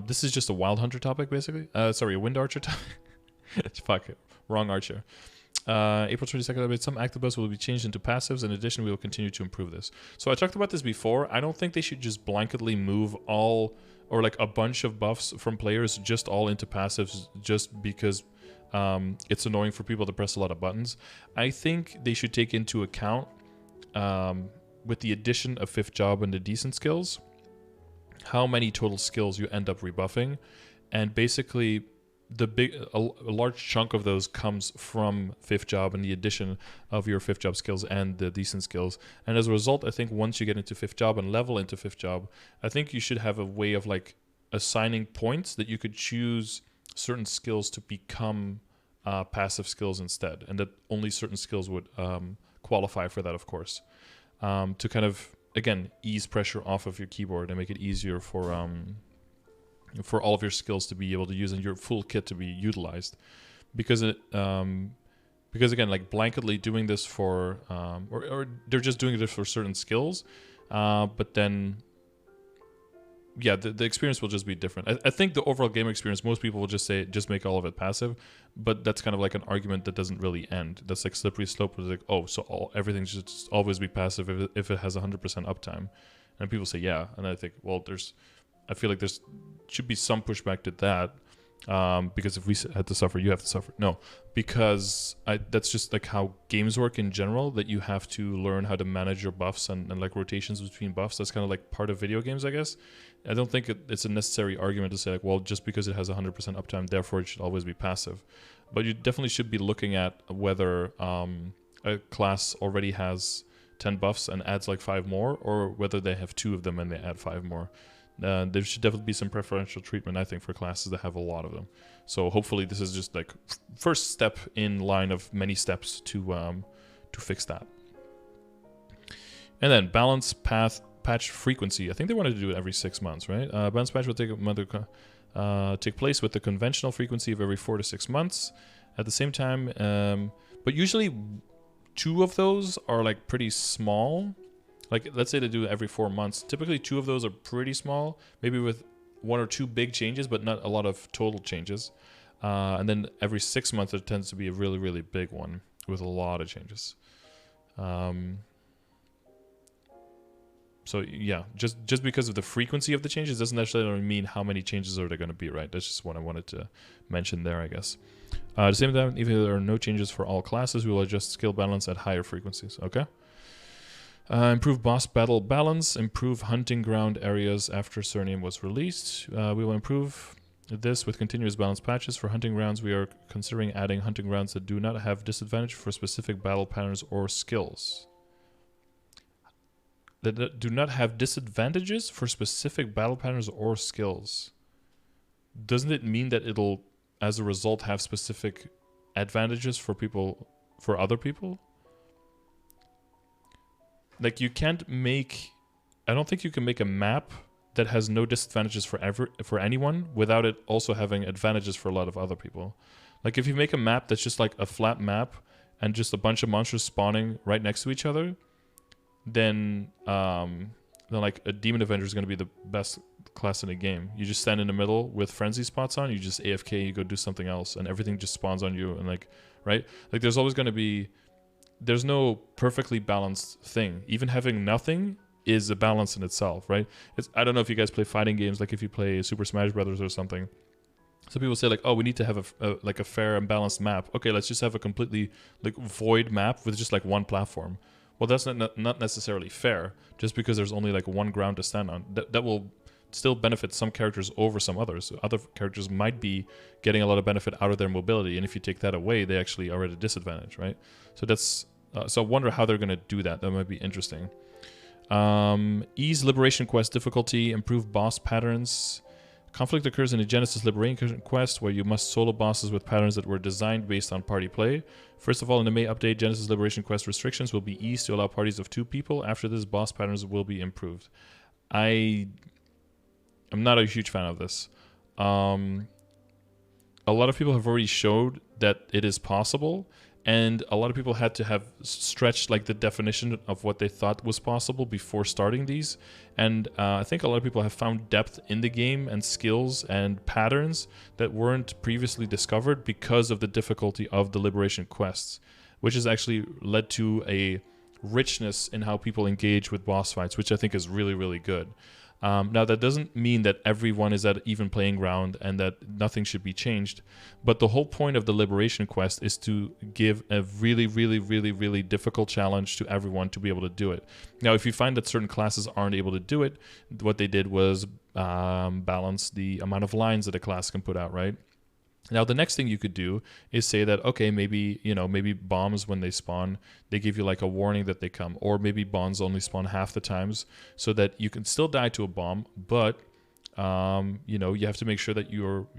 Speaker 1: This is just a Wild Hunter topic, basically. Sorry, a Wind Archer topic. Fuck it. Wrong Archer. April 22nd update. Some active buffs will be changed into passives. In addition, we will continue to improve this. So I talked about this before. I don't think they should just blanketly move all, or like a bunch of buffs from players just all into passives just because it's annoying for people to press a lot of buttons. I think they should take into account, with the addition of 5th job and the decent skills, how many total skills you end up rebuffing, and basically a large chunk of those comes from 5th job and the addition of your 5th job skills and the decent skills. And as a result, I think once you get into 5th job and level into 5th job, I think you should have a way of like assigning points that you could choose certain skills to become passive skills instead, and that only certain skills would qualify for that, of course, to kind of, again, ease pressure off of your keyboard and make it easier for all of your skills to be able to use and your full kit to be utilized. Because again, like blanketly doing this for, or they're just doing this for certain skills, but then, yeah, the experience will just be different. I think the overall game experience, most people will just say, just make all of it passive, but that's kind of like an argument that doesn't really end. That's like slippery slope. It's like, oh, so everything should just always be passive if it has 100% uptime. And people say, yeah. And I think, well, I feel like there's should be some pushback to that, because if we had to suffer, you have to suffer. No, because that's just like how games work in general, that you have to learn how to manage your buffs and like rotations between buffs. That's kind of like part of video games, I guess. I don't think it's a necessary argument to say like, well, just because it has 100% uptime, therefore it should always be passive. But you definitely should be looking at whether a class already has 10 buffs and adds like 5 more, or whether they have 2 of them and they add 5 more. There should definitely be some preferential treatment, I think, for classes that have a lot of them. So hopefully this is just like first step in line of many steps to fix that. And then balance path patch frequency. I think they wanted to do it every 6 months, right? Balance patch will take place with the conventional frequency of every 4 to 6 months. At the same time, but usually 2 of those are like pretty small. Like, let's say they do it every 4 months. Typically, 2 of those are pretty small, maybe with 1 or 2 big changes, but not a lot of total changes. And then every 6 months, there tends to be a really, really big one with a lot of changes. So yeah, just because of the frequency of the changes doesn't necessarily mean how many changes are there going to be, right? That's just what I wanted to mention there, I guess. At the same time, even if there are no changes for all classes, we will adjust skill balance at higher frequencies. Okay. Improve boss battle balance. Improve hunting ground areas after Surname was released. We will improve this with continuous balance patches. For hunting grounds, we are considering adding hunting grounds that do not have disadvantage for specific battle patterns or skills. That do not have disadvantages for specific battle patterns or skills. Doesn't it mean that it'll, as a result, have specific advantages for people, for other people? Like, you can't make, I don't think you can make a map that has no disadvantages for anyone without it also having advantages for a lot of other people. Like, if you make a map that's just like a flat map and just a bunch of monsters spawning right next to each other, then like a Demon Avenger is going to be the best class in the game. You just stand in the middle with frenzy spots on, you just AFK, you go do something else, and everything just spawns on you, and like, right? Like, there's always going to be, there's no perfectly balanced thing. Even having nothing is a balance in itself, right? I don't know if you guys play fighting games, like if you play Super Smash Brothers or something. Some people say like, oh, we need to have a fair and balanced map. Okay, let's just have a completely like void map with just like one platform. Well, that's not necessarily fair, just because there's only like one ground to stand on. That will still benefit some characters over some others. So other characters might be getting a lot of benefit out of their mobility, and if you take that away, they actually are at a disadvantage, right? So that's so I wonder how they're going to do that. That might be interesting. Ease Liberation Quest difficulty, improve boss patterns. Conflict occurs in a Genesis Liberation Quest where you must solo bosses with patterns that were designed based on party play. First of all, in the May update, Genesis Liberation Quest restrictions will be eased to allow parties of 2 people. After this, boss patterns will be improved. I'm not a huge fan of this. A lot of people have already showed that it is possible, and a lot of people had to have stretched like the definition of what they thought was possible before starting these. And I think a lot of people have found depth in the game and skills and patterns that weren't previously discovered because of the difficulty of the Liberation Quests, which has actually led to a richness in how people engage with boss fights, which I think is really, really good. Now, that doesn't mean that everyone is at even playing ground and that nothing should be changed. But the whole point of the Liberation Quest is to give a really, really, really, really difficult challenge to everyone to be able to do it. Now, if you find that certain classes aren't able to do it, what they did was balance the amount of lines that a class can put out, right? Now, the next thing you could do is say that, okay, maybe, maybe bombs, when they spawn, they give you like a warning that they come, or maybe bombs only spawn half the times so that you can still die to a bomb, but, you have to make sure that your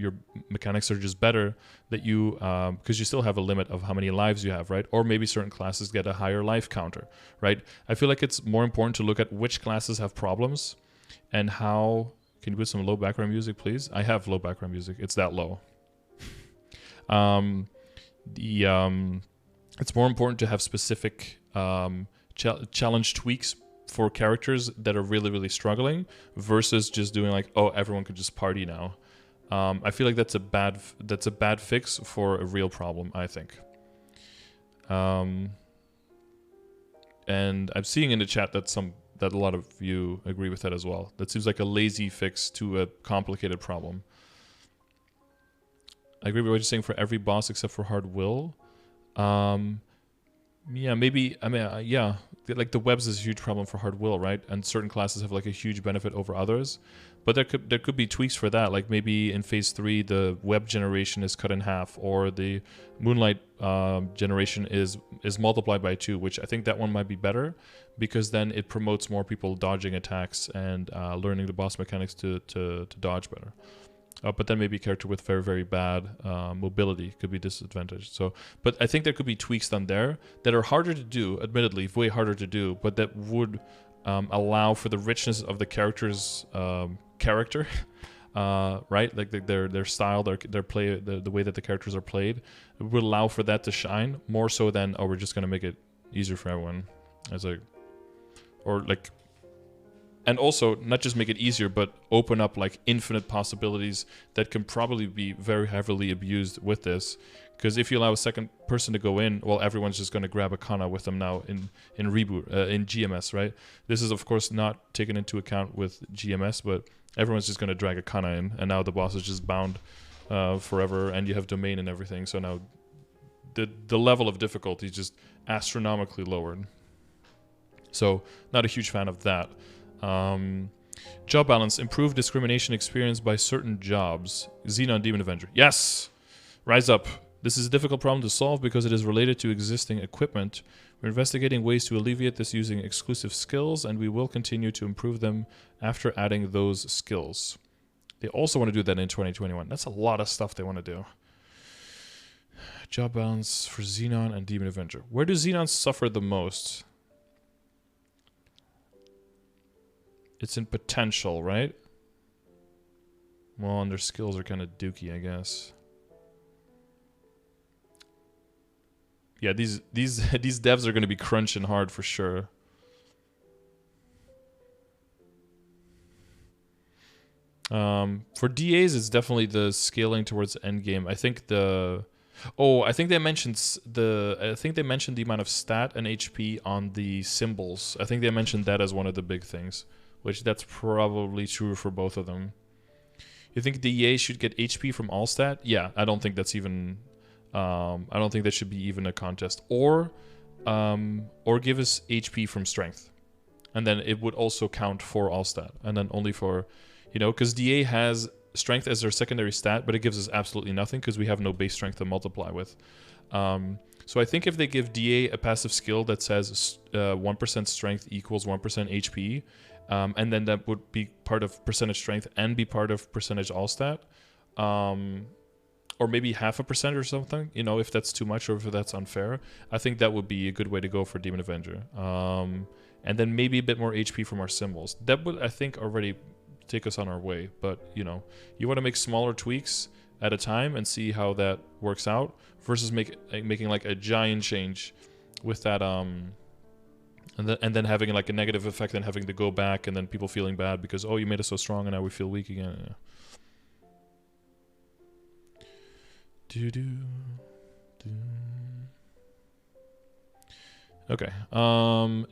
Speaker 1: mechanics are just better, that you, because you still have a limit of how many lives you have, right? Or maybe certain classes get a higher life counter, right? I feel like it's more important to look at which classes have problems and how, can you put some low background music, please? I have low background music. It's that low. It's more important to have specific challenge tweaks for characters that are really, really struggling versus just doing like, oh, everyone could just party now. I feel like that's a bad fix for a real problem, I think. And I'm seeing in the chat that a lot of you agree with that as well. That seems like a lazy fix to a complicated problem. I agree with what you're saying for every boss except for Hard Will. Yeah, maybe, yeah. Like the webs is a huge problem for Hard Will, right? And certain classes have like a huge benefit over others. But there could be tweaks for that. Like maybe in Phase 3, the web generation is cut in half, or the Moonlight generation is multiplied by 2, which I think that one might be better because then it promotes more people dodging attacks and learning the boss mechanics to dodge better. But then maybe a character with very, very bad mobility could be disadvantaged. So, but I think there could be tweaks done there that are harder to do, admittedly, way harder to do, but that would allow for the richness of the character's character, right? Like their style, their play, the way that the characters are played, it would allow for that to shine more so than, oh, we're just gonna make it easier for everyone, and also not just make it easier, but open up like infinite possibilities that can probably be very heavily abused with this. Because if you allow a second person to go in, well, everyone's just going to grab a kana with them now in reboot, in GMS, right? This is, of course, not taken into account with GMS, but everyone's just going to drag a kana in, and now the boss is just bound forever, and you have domain and everything. So now the level of difficulty is just astronomically lowered. So not a huge fan of that. Job balance. Improved discrimination experienced by certain jobs. Xenon Demon Avenger. Yes! Rise up. This is a difficult problem to solve because it is related to existing equipment. We're investigating ways to alleviate this using exclusive skills, and we will continue to improve them after adding those skills. They also want to do that in 2021. That's a lot of stuff they want to do. Job balance for Xenon and Demon Avenger. Where do Xenons suffer the most? It's in potential, right? Well, and their skills are kind of dookie, I guess. Yeah, these devs are going to be crunching hard for sure. For DAs, it's definitely the scaling towards endgame. I think I think they mentioned the amount of stat and HP on the symbols. I think they mentioned that as one of the big things, which that's probably true for both of them. You think DA should get HP from all stat? Yeah, I don't think that's even. I don't think that should be even a contest. Or give us HP from strength, and then it would also count for all stat, and then only for, because DA has strength as their secondary stat, but it gives us absolutely nothing because we have no base strength to multiply with. So I think if they give DA a passive skill that says 1% strength equals 1% HP, and then that would be part of percentage strength and be part of percentage all stat. Or maybe 0.5% or something, if that's too much or if that's unfair. I think that would be a good way to go for Demon Avenger. And then maybe a bit more HP from our symbols. That would, I think, already take us on our way. But, you want to make smaller tweaks at a time and see how that works out versus making like a giant change with that, and then having like a negative effect and having to go back and then people feeling bad because, oh, you made us so strong and now we feel weak again. Yeah. Okay.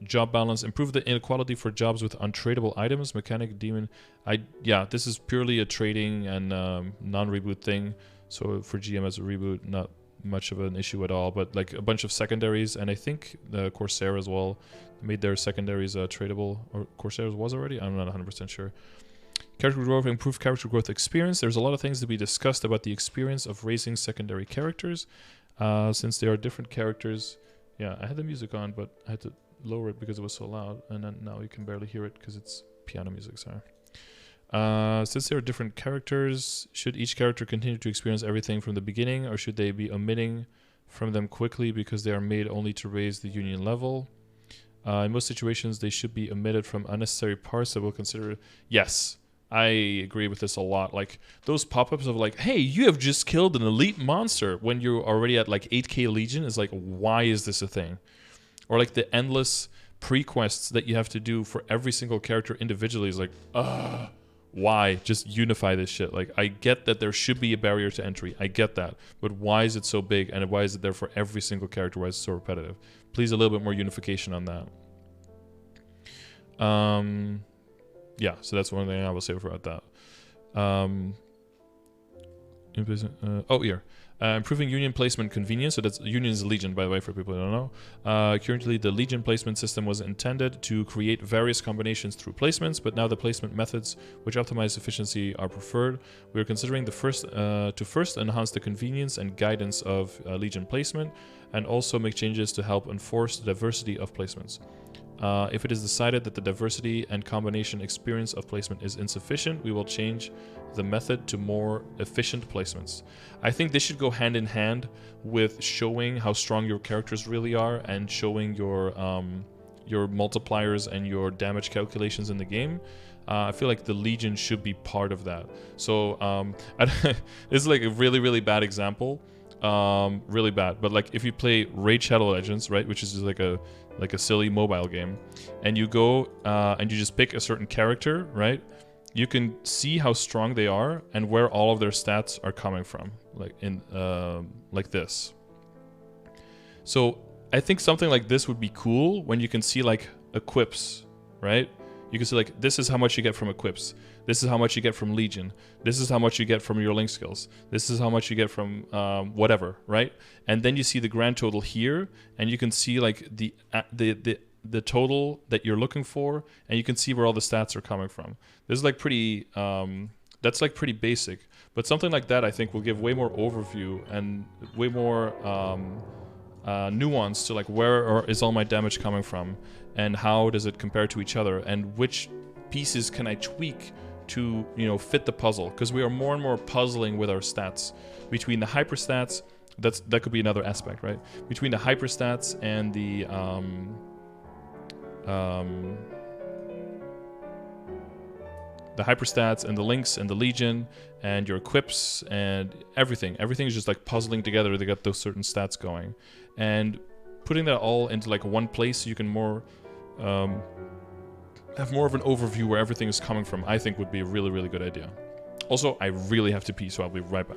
Speaker 1: Job balance. Improve the inequality for jobs with untradeable items. Mechanic, demon. Yeah, this is purely a trading and non-reboot thing. So for GM as a reboot, not much of an issue at all. But like a bunch of secondaries, and I think the Corsair as well made their secondaries tradable. Or Corsair's was already? I'm not 100% sure. Character growth, improved character growth experience. There's a lot of things to be discussed about the experience of raising secondary characters, since they are different characters. Yeah, I had the music on, but I had to lower it because it was so loud, and then now you can barely hear it because it's piano music, sorry. Since they are different characters, should each character continue to experience everything from the beginning, or should they be omitting from them quickly because they are made only to raise the union level? In most situations, they should be omitted from unnecessary parts that we'll consider. Yes. I agree with this a lot. Like those pop-ups of like, hey, you have just killed an elite monster when you're already at like 8k Legion is like, why is this a thing? Or like the endless pre-quests that you have to do for every single character individually is like, why? Just unify this shit. Like I get that there should be a barrier to entry. I get that. But why is it so big? And why is it there for every single character? Why is it so repetitive? Please a little bit more unification on that. Yeah, so that's one thing I will say about that. Here. Improving union placement convenience. So that's Union is Legion, by the way, for people who don't know. Currently, the Legion placement system was intended to create various combinations through placements, but now the placement methods which optimize efficiency are preferred. We are considering to first enhance the convenience and guidance of Legion placement, and also make changes to help enforce the diversity of placements. If it is decided that the diversity and combination experience of placement is insufficient, we will change the method to more efficient placements. I think this should go hand in hand with showing how strong your characters really are and showing your multipliers and your damage calculations in the game. I feel like the Legion should be part of that. So this is like a really, really bad example. Really bad. But like if you play Raid Shadow Legends, right, which is just like a silly mobile game, and you go and you just pick a certain character, right, you can see how strong they are and where all of their stats are coming from. like this. So I think something like this would be cool when you can see like equips, right? You can see like, this is how much you get from equips. This is how much you get from Legion. This is how much you get from your link skills. This is how much you get from whatever, right? And then you see the grand total here, and you can see like the total that you're looking for, and you can see where all the stats are coming from. This is like pretty, that's like pretty basic. But something like that I think will give way more overview and way more nuance to like where is all my damage coming from, and how does it compare to each other, and which pieces can I tweak to, you know, fit the puzzle, because we are more and more puzzling with our stats. Between the hyperstats, that could be another aspect, right? Between the hyperstats and the hyperstats and the links and the Legion and your equips and everything is just like puzzling together to get those certain stats going, and putting that all into like one place so you can more have more of an overview where everything is coming from, I think would be a really, really good idea. Also, I really have to pee, so I'll be right back.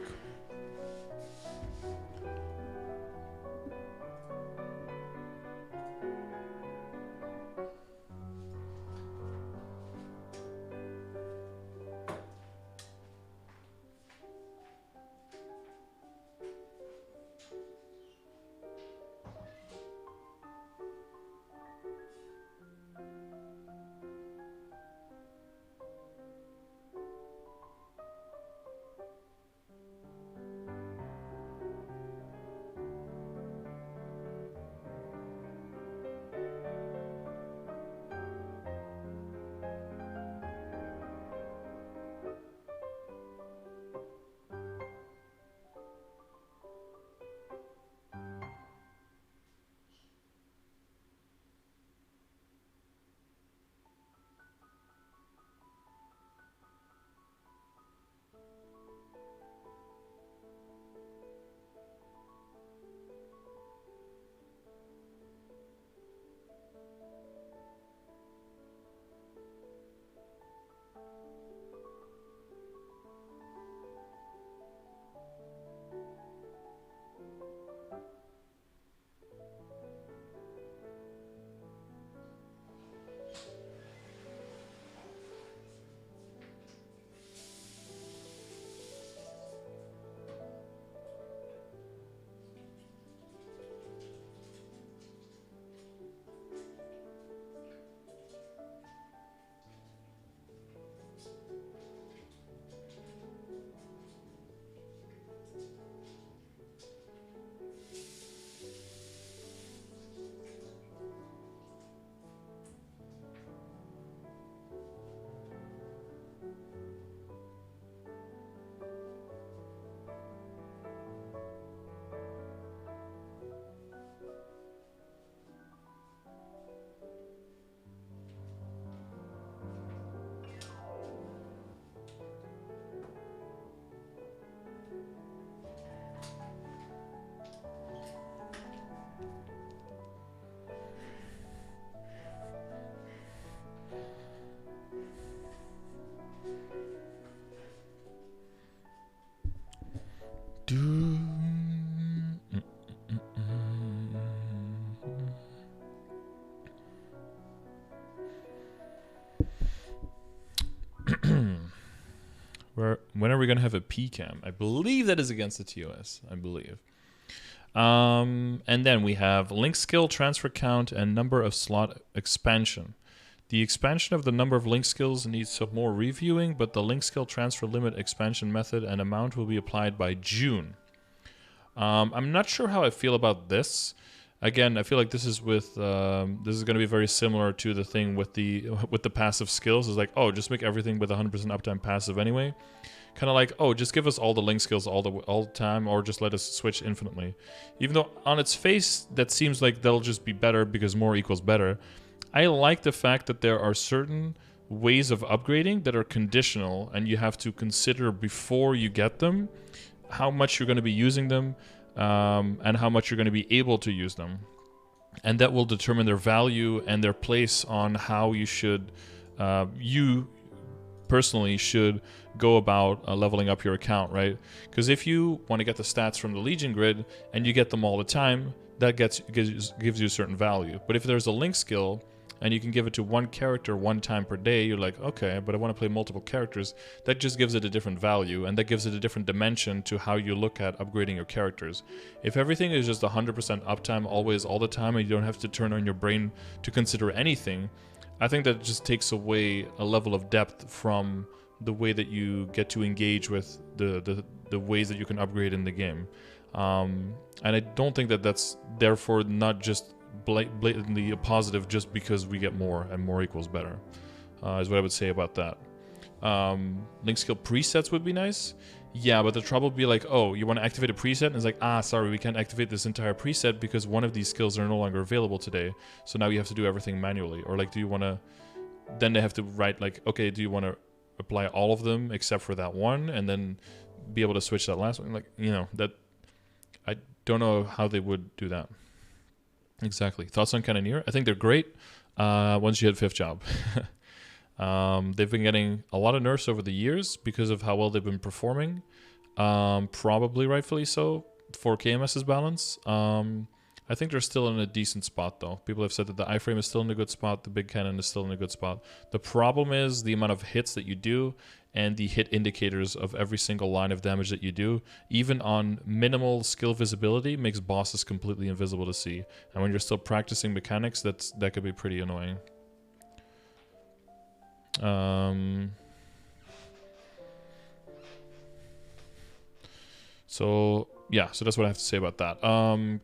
Speaker 1: When are we going to have a PCAM? I believe that is against the TOS, I believe. And then we have link skill, transfer count, and number of slot expansion. The expansion of the number of link skills needs some more reviewing, but the link skill transfer limit expansion method and amount will be applied by June. I'm not sure how I feel about this. Again, I feel like this is with this is going to be very similar to the thing with the passive skills. It's like, oh, just make everything with 100% uptime passive anyway. Kind of like, oh, just give us all the link skills all the time, or just let us switch infinitely. Even though on its face that seems like that'll just be better because more equals better. I like the fact that there are certain ways of upgrading that are conditional, and you have to consider before you get them how much you're going to be using them. And how much you're going to be able to use them. And that will determine their value and their place on how you should personally should go about leveling up your account, right? Because if you want to get the stats from the Legion grid and you get them all the time, that gives you a certain value. But if there's a link skill and you can give it to one character one time per day, you're like, okay, but I want to play multiple characters. That just gives it a different value, and that gives it a different dimension to how you look at upgrading your characters. If everything is just 100% uptime always, all the time, and you don't have to turn on your brain to consider anything, I think that just takes away a level of depth from the way that you get to engage with the ways that you can upgrade in the game. And I don't think that that's therefore not just blatantly a positive just because we get more and more equals better, is what I would say about that. Link skill presets would be nice. Yeah, but the trouble would be like, oh, you want to activate a preset? And it's like, sorry, we can't activate this entire preset because one of these skills are no longer available today. So now you have to do everything manually. Or like, do you want to... Then they have to write like, okay, do you want to apply all of them except for that one? And then be able to switch that last one? Like, that... I don't know how they would do that. Exactly. Thoughts on Cannoneer? I think they're great once you hit 5th job. They've been getting a lot of nerfs over the years because of how well they've been performing. Probably rightfully so for KMS's balance. I think they're still in a decent spot though. People have said that the iframe is still in a good spot, the big cannon is still in a good spot. The problem is the amount of hits that you do and the hit indicators of every single line of damage that you do, even on minimal skill visibility, makes bosses completely invisible to see. And when you're still practicing mechanics, that could be pretty annoying. So that's what I have to say about that.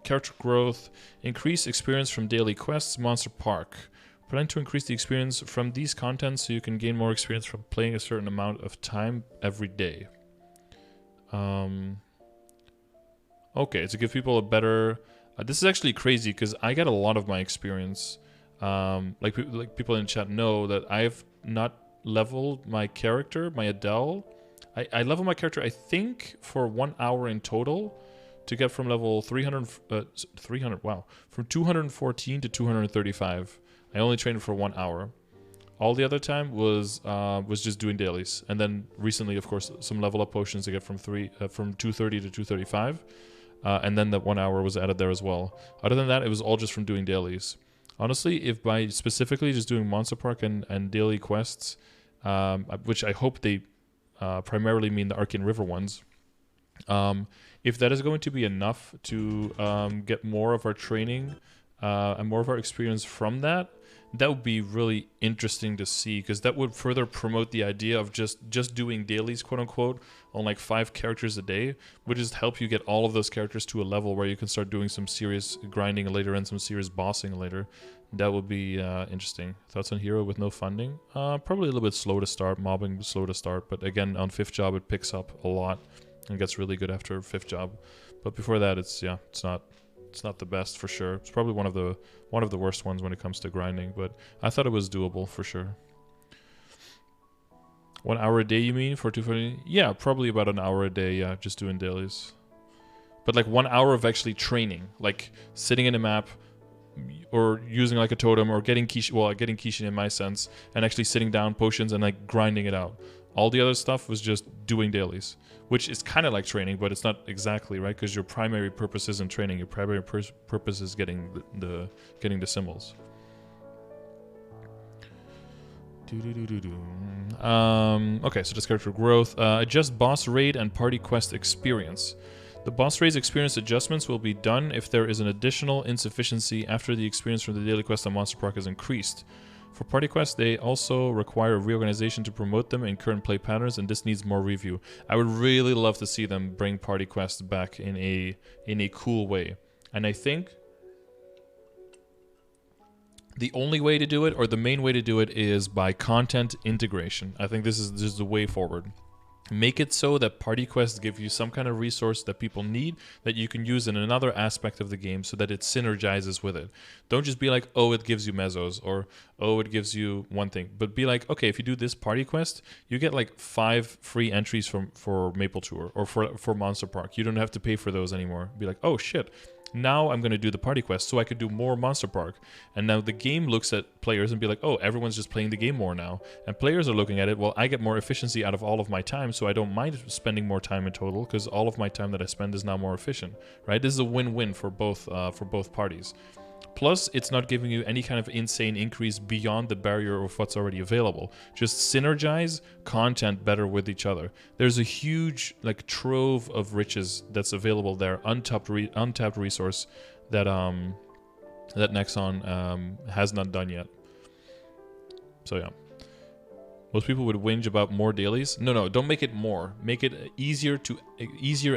Speaker 1: Character growth, increase experience from daily quests, Monster Park. Plan to increase the experience from these contents so you can gain more experience from playing a certain amount of time every day. Okay, to give people a better... this is actually crazy because I get a lot of my experience. Like people in chat know that I've not leveled my character, my Adele. I level my character, I think, for 1 hour in total to get from level 300, from 214 to 235. I only trained for 1 hour. All the other time was just doing dailies, and then recently, of course, some level up potions to get from 230 to 235, and then that 1 hour was added there as well. Other than that, it was all just from doing dailies. Honestly, if by specifically just doing Monster Park and daily quests, which I hope they primarily mean the Arcane River ones, if that is going to be enough to get more of our training and more of our experience from that, that would be really interesting to see, because that would further promote the idea of just doing dailies, quote unquote, on like 5 characters a day, would just help you get all of those characters to a level where you can start doing some serious grinding later and some serious bossing later. That would be interesting. Thoughts on Hero with no funding? Probably a little bit slow to start, mobbing slow to start, but again, on 5th job it picks up a lot and gets really good after 5th job. But before that, it's not the best for sure. It's probably one of the worst ones when it comes to grinding, but I thought it was doable for sure. 1 hour a day, you mean, for 240? Yeah, probably about an hour a day, yeah, just doing dailies. But like 1 hour of actually training, like sitting in a map or using like a totem or getting Kishin in my sense, and actually sitting down potions and like grinding it out. All the other stuff was just doing dailies, which is kind of like training, but it's not exactly, right? Because your primary purpose isn't training. Your primary purpose is getting the symbols. Okay, so just character growth. Adjust boss raid and party quest experience. The boss raid's experience adjustments will be done if there is an additional insufficiency after the experience from the daily quest on Monster Park is increased. For party quests, they also require reorganization to promote them in current play patterns, and this needs more review. I would really love to see them bring party quests back in a cool way. And I think the only way to do it, or the main way to do it, is by content integration. I think this is the way forward. Make it so that party quests give you some kind of resource that people need that you can use in another aspect of the game so that it synergizes with it. Don't just be like, oh, it gives you mezzos, or oh, it gives you one thing. But be like, okay, if you do this party quest, you get like 5 free entries for Maple Tour or for Monster Park. You don't have to pay for those anymore. Be like, oh shit, Now I'm going to do the party quest so I could do more Monster Park. And now the game looks at players and be like, oh, everyone's just playing the game more now. And players are looking at it, well, I get more efficiency out of all of my time, so I don't mind spending more time in total because all of my time that I spend is now more efficient, right? This is a win-win for both parties. Plus, it's not giving you any kind of insane increase beyond the barrier of what's already available. Just synergize content better with each other. There's a huge like trove of riches that's available there, untapped resource that that Nexon has not done yet. So yeah. Most people would whinge about more dailies. No, don't make it more. Make it easier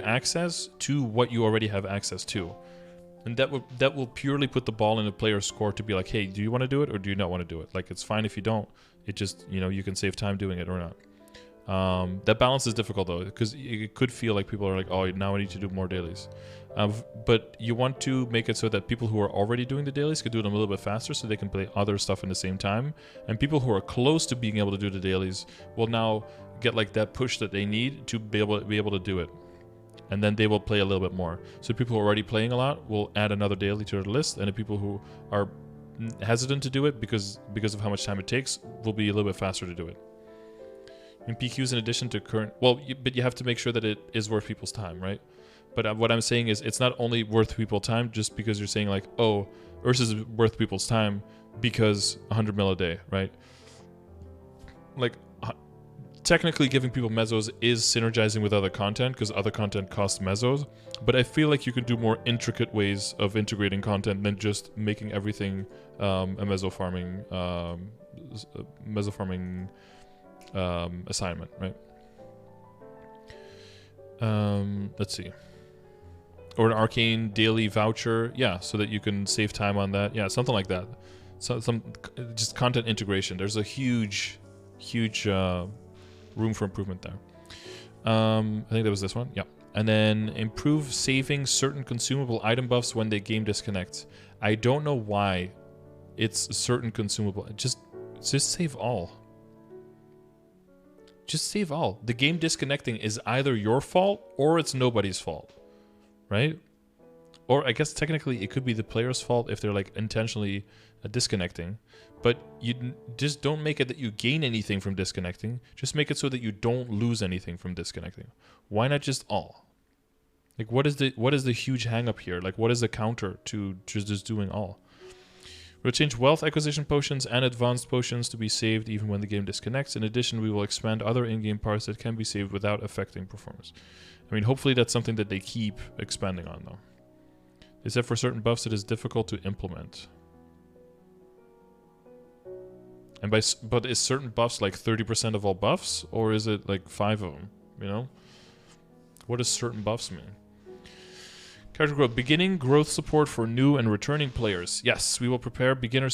Speaker 1: access to what you already have access to. And that will purely put the ball in the player's court to be like, hey, do you want to do it or do you not want to do it? Like, it's fine if you don't. It just, you can save time doing it or not. That balance is difficult, though, because it could feel like people are like, oh, now I need to do more dailies. But you want to make it so that people who are already doing the dailies could do them a little bit faster so they can play other stuff in the same time. And people who are close to being able to do the dailies will now get like that push that they need to be able to do it. And then they will play a little bit more. So people who are already playing a lot will add another daily to their list, and the people who are hesitant to do it because of how much time it takes will be a little bit faster to do it. In PQs, in addition to current, but you have to make sure that it is worth people's time, right? But what I'm saying is, it's not only worth people's time just because you're saying like, oh, Ursus is worth people's time because 100 mil a day, right? Like, technically giving people mezzos is synergizing with other content because other content costs mezzos, but I feel like you can do more intricate ways of integrating content than just making everything a mezzo farming assignment, right? Let's see. Or an arcane daily voucher, yeah, so that you can save time on that. Yeah, something like that. So some just content integration. There's a huge room for improvement there. I think that was this one. Yeah. And then improve saving certain consumable item buffs when the game disconnects. I don't know why it's certain consumable. Just save all. Just save all. The game disconnecting is either your fault or it's nobody's fault, right? Or I guess technically it could be the player's fault if they're like intentionally disconnecting. But you just don't make it that you gain anything from disconnecting. Just make it so that you don't lose anything from disconnecting. Why not just all? Like, what is the huge hang up here? Like, what is the counter to just doing all? We'll change wealth acquisition potions and advanced potions to be saved even when the game disconnects. In addition, we will expand other in-game parts that can be saved without affecting performance. I mean, hopefully that's something that they keep expanding on, though. They said for certain buffs it is difficult to implement. And but is certain buffs like 30% of all buffs, or is it like 5 of them? What does certain buffs mean? Character growth. Beginning growth support for new and returning players. Yes, we will prepare beginner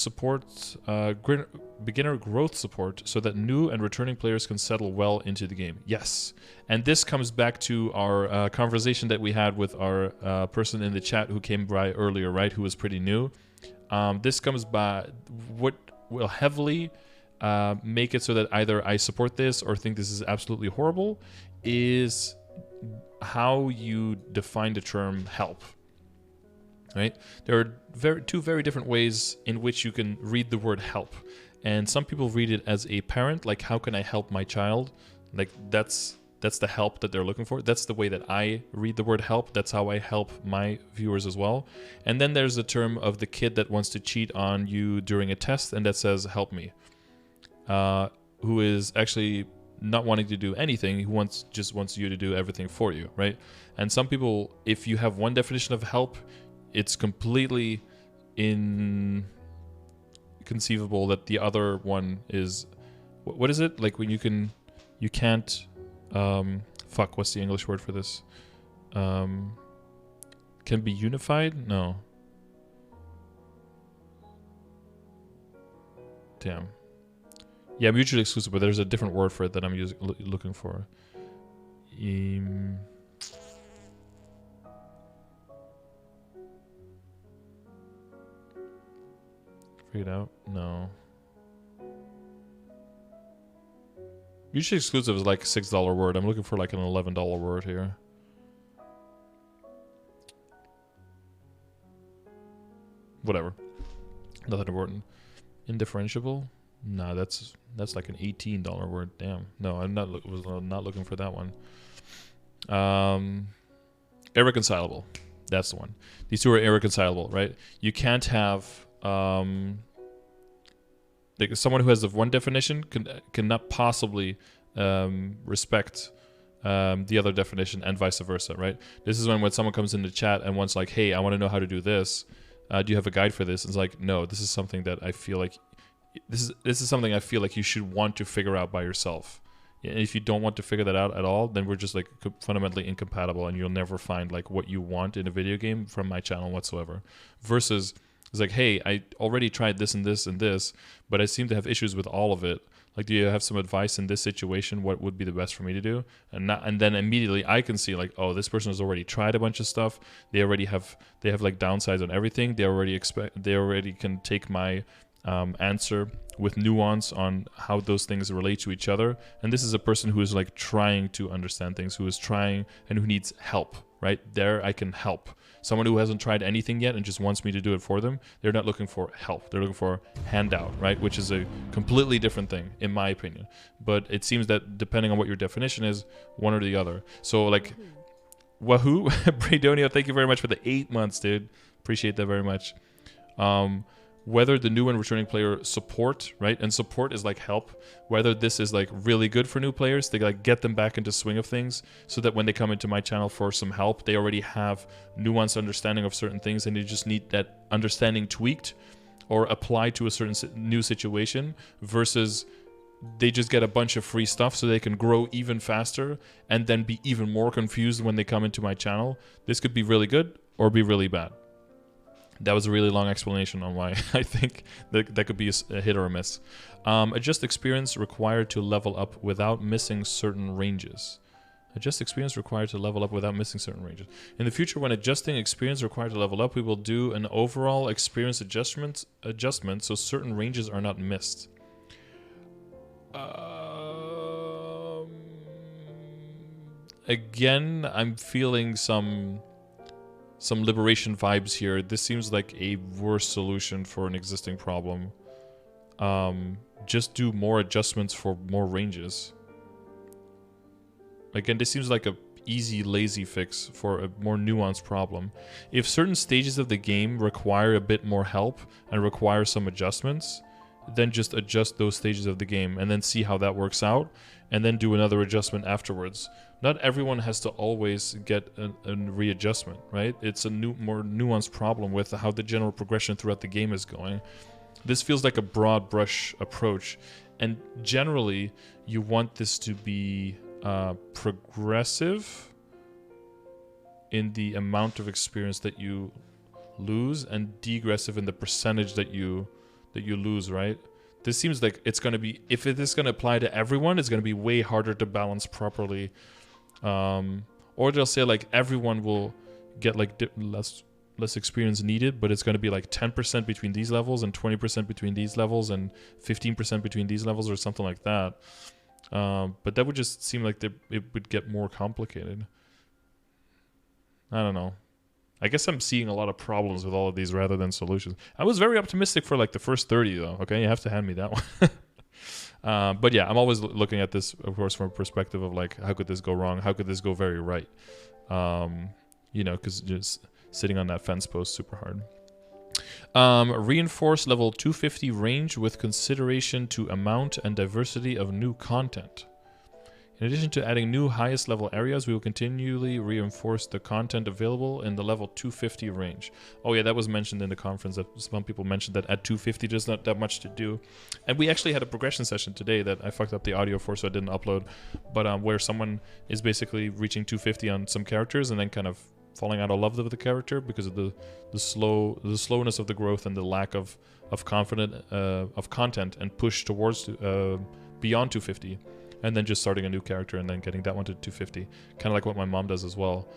Speaker 1: growth support so that new and returning players can settle well into the game. Yes. And this comes back to our conversation that we had with our person in the chat who came by earlier, right? Who was pretty new. This comes by what will heavily make it so that either I support this or think this is absolutely horrible is how you define the term help, right? There are two very different ways in which you can read the word help. And some people read it as a parent, like how can I help my child? Like that's the help that they're looking for. That's the way that I read the word help. That's how I help my viewers as well. And then there's the term of the kid that wants to cheat on you during a test and that says help me, who is actually not wanting to do anything, who just wants you to do everything for you, right? And some people, if you have one definition of help, it's completely inconceivable that the other one is, what is it? Like when you can't, what's the English word for this? Can be unified? No. Damn. Yeah, mutually exclusive, but there's a different word for it that I'm looking for. Figure it out? No. Mutually exclusive is like a $6 word. I'm looking for like an $11 word here. whatever. Nothing important. Indifferentiable? Nah, that's like an $18 word. Damn. No, I'm not was not looking for that one. Irreconcilable. That's the one. These two are irreconcilable, right? You can't have like someone who has the one definition cannot possibly respect the other definition, and vice versa, right? This is when someone comes in the chat and wants like, hey, I want to know how to do this. Do you have a guide for this? And it's like, no, this is something that I feel like this is something I feel like you should want to figure out by yourself. And if you don't want to figure that out at all, then we're just like fundamentally incompatible, and you'll never find like what you want in a video game from my channel whatsoever. Versus it's like, hey, I already tried this and this and this, but I seem to have issues with all of it. Like, do you have some advice in this situation? What would be the best for me to do? And then immediately I can see like, oh, this person has already tried a bunch of stuff. They have like downsides on everything. They already can take my answer with nuance on how those things relate to each other. And this is a person who is like trying to understand things, who is trying and who needs help, right? There I can help. Someone who hasn't tried anything yet and just wants me to do it for them, they're not looking for help. They're looking for handout, right? Which is a completely different thing, in my opinion. But it seems that depending on what your definition is, one or the other. So like, wahoo, Bradonio, thank you very much for the 8 months, dude. Appreciate that very much. Whether the new and returning player support, right? And support is like help. Whether this is like really good for new players, they like get them back into swing of things so that when they come into my channel for some help, they already have nuanced understanding of certain things and they just need that understanding tweaked or applied to a certain new situation, versus they just get a bunch of free stuff so they can grow even faster and then be even more confused when they come into my channel. This could be really good or be really bad. That was a really long explanation on why I think that could be a hit or a miss. Adjust experience required to level up without missing certain ranges. Adjust experience required to level up without missing certain ranges. In the future, when adjusting experience required to level up, we will do an overall experience adjustment so certain ranges are not missed. Again, I'm feeling some liberation vibes here. This seems like a worse solution for an existing problem. Just do more adjustments for more ranges. Again, this seems like a easy, lazy fix for a more nuanced problem. If certain stages of the game require a bit more help and require some adjustments, then just adjust those stages of the game and then see how that works out, and then do another adjustment afterwards. Not everyone has to always get a readjustment, right? It's a more nuanced problem with how the general progression throughout the game is going. This feels like a broad brush approach, and generally you want this to be progressive in the amount of experience that you lose and degressive in the percentage that you lose, right? This seems like it's going to be, if it is going to apply to everyone, it's going to be way harder to balance properly. Or they'll say like everyone will get like less experience needed, but it's going to be like 10% between these levels and 20% between these levels and 15% between these levels or something like that. But that would just seem like it would get more complicated. I don't know. I guess I'm seeing a lot of problems with all of these rather than solutions. I was very optimistic for like the first 30 though. Okay, you have to hand me that one. But yeah, I'm always looking at this, of course, from a perspective of like, how could this go wrong? How could this go very right? You know, because just sitting on that fence post super hard. Reinforce level 250 range with consideration to amount and diversity of new content. In addition to adding new highest level areas, we will continually reinforce the content available in the level 250 range. Oh yeah, that was mentioned in the conference, that some people mentioned that at 250 there's not that much to do. And we actually had a progression session today that I fucked up the audio for, so I didn't upload, but where someone is basically reaching 250 on some characters and then kind of falling out of love with the character because of the slowness of the growth and the lack of content and push towards beyond 250. And then just starting a new character and then getting that one to 250. Kind of like what my mom does as well.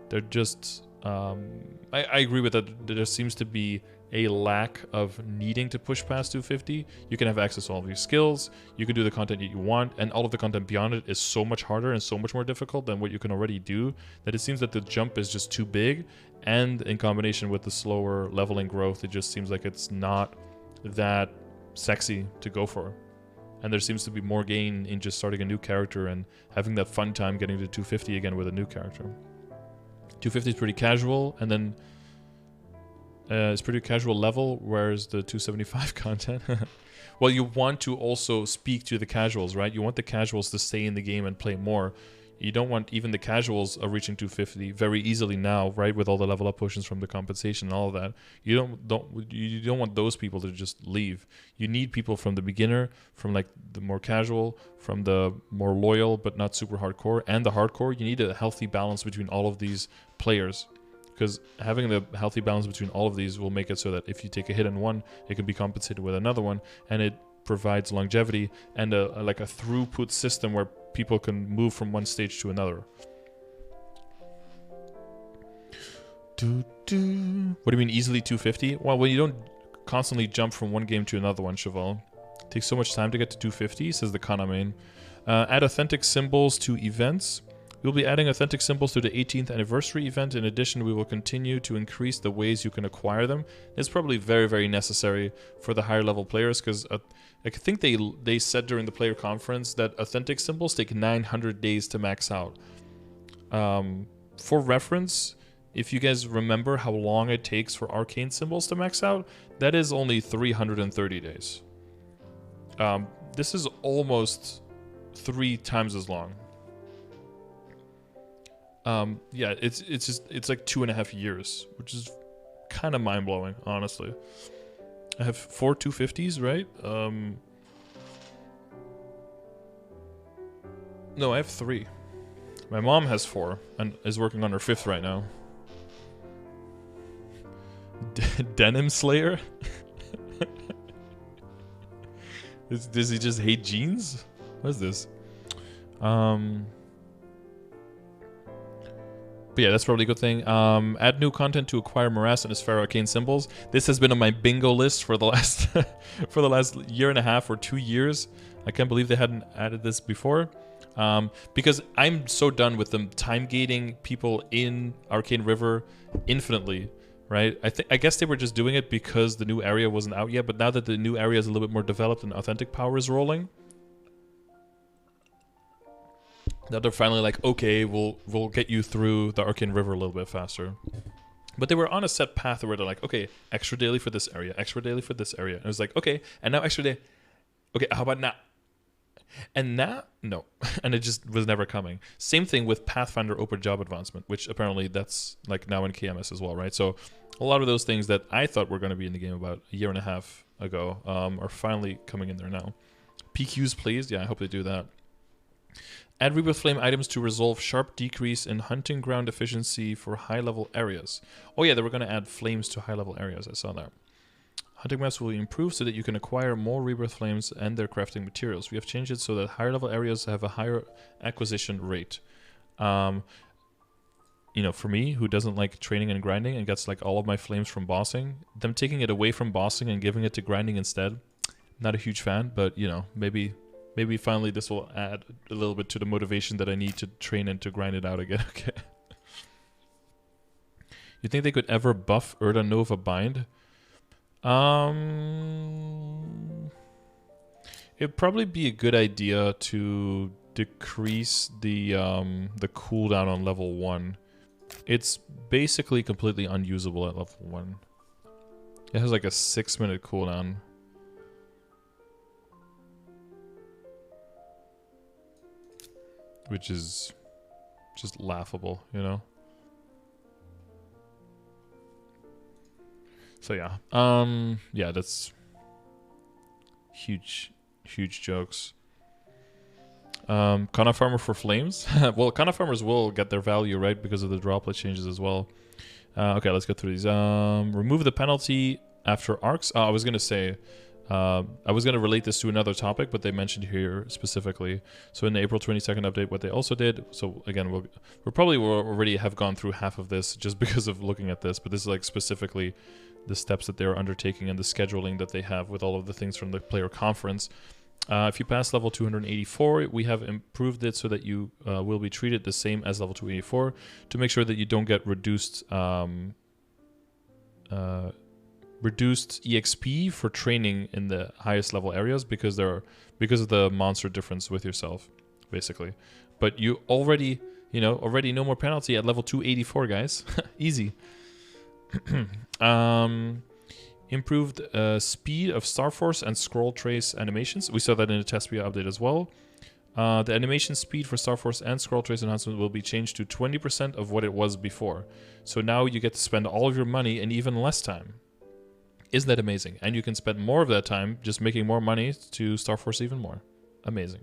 Speaker 1: They're just... I agree with that. There seems to be a lack of needing to push past 250, you can have access to all of your skills, you can do the content that you want, and all of the content beyond it is so much harder and so much more difficult than what you can already do that it seems that the jump is just too big, and in combination with the slower leveling growth, it just seems like it's not that sexy to go for. And there seems to be more gain in just starting a new character and having that fun time getting to 250 again with a new character. 250 is pretty casual, and then it's pretty casual level, whereas the 275 content... Well, you want to also speak to the casuals, right? You want the casuals to stay in the game and play more. You don't want even the casuals are reaching 250 very easily now, right? With all the level up potions from the compensation and all of that. You don't want those people to just leave. You need people from the beginner, from like the more casual, from the more loyal but not super hardcore, and the hardcore. You need a healthy balance between all of these players. Because having the healthy balance between all of these will make it so that if you take a hit on one, it can be compensated with another one, and it provides longevity and like a throughput system where people can move from one stage to another. What do you mean easily 250? Well, when you don't constantly jump from one game to another one, Cheval. It takes so much time to get to 250, says the Kana main. Add authentic symbols to events. We'll be adding authentic symbols to the 18th anniversary event. In addition, we will continue to increase the ways you can acquire them. It's probably very, very necessary for the higher level players, because I think they said during the player conference that authentic symbols take 900 days to max out. For reference, if you guys remember how long it takes for arcane symbols to max out, that is only 330 days. This is almost 3 times as long. Yeah, it's like 2.5 years, which is kind of mind-blowing, honestly. I have 4 250s, right? No, I have 3. My mom has 4 and is working on her 5th right now. Denim Slayer? Does he just hate jeans? What is this? But yeah, that's probably a good thing. Add new content to acquire Morass and his Pharaoh Arcane symbols. This has been on my bingo list for the last for the last 1.5 or 2 years. I can't believe they hadn't added this before. Because I'm so done with them time gating people in Arcane River infinitely, right? I guess they were just doing it because the new area wasn't out yet, but now that the new area is a little bit more developed and authentic power is rolling, now they're finally like, okay, we'll get you through the Arcane River a little bit faster. But they were on a set path where they're like, okay, extra daily for this area, extra daily for this area. And it was like, okay, and now extra day. Okay, how about now? And now, no. And it just was never coming. Same thing with Pathfinder Open Job Advancement, which apparently that's like now in KMS as well, right? So a lot of those things that I thought were going to be in the game about 1.5 years ago are finally coming in there now. PQs, please. Yeah, I hope they do that. Add Rebirth Flame items to resolve sharp decrease in hunting ground efficiency for high-level areas. Oh yeah, they were going to add flames to high-level areas. I saw that. Hunting maps will be improved so that you can acquire more Rebirth Flames and their crafting materials. We have changed it so that higher-level areas have a higher acquisition rate. You know, for me, who doesn't like training and grinding and gets like all of my flames from bossing, them taking it away from bossing and giving it to grinding instead, not a huge fan, but you know, maybe finally this will add a little bit to the motivation that I need to train and to grind it out again. Okay. You think they could ever buff Urda Nova Bind? It'd probably be a good idea to decrease the cooldown on level 1. It's basically completely unusable at level 1. It has like a 6-minute cooldown. Which is just laughable, you know? So yeah. Yeah, that's huge jokes. Kana Farmer for flames? Well, Kana Farmers will get their value, right? Because of the droplet changes as well. Okay, let's go through these. Remove the penalty after arcs. I was going to say... I was going to relate this to another topic, but they mentioned here specifically. So in the April 22nd update, what they also did, so again, we'll probably already have gone through half of this just because of looking at this, but this is like specifically the steps that they're undertaking and the scheduling that they have with all of the things from the player conference. If you pass level 284, we have improved it so that you will be treated the same as level 284 to make sure that you don't get reduced EXP for training in the highest level areas because of the monster difference with yourself, basically. But you already no more penalty at level 284, guys. Easy. Improved speed of Starforce and scroll trace animations. We saw that in the test beta update as well. The animation speed for Starforce and scroll trace enhancement will be changed to 20% of what it was before. So now you get to spend all of your money in even less time. Isn't that amazing? And you can spend more of that time just making more money to Starforce even more. Amazing.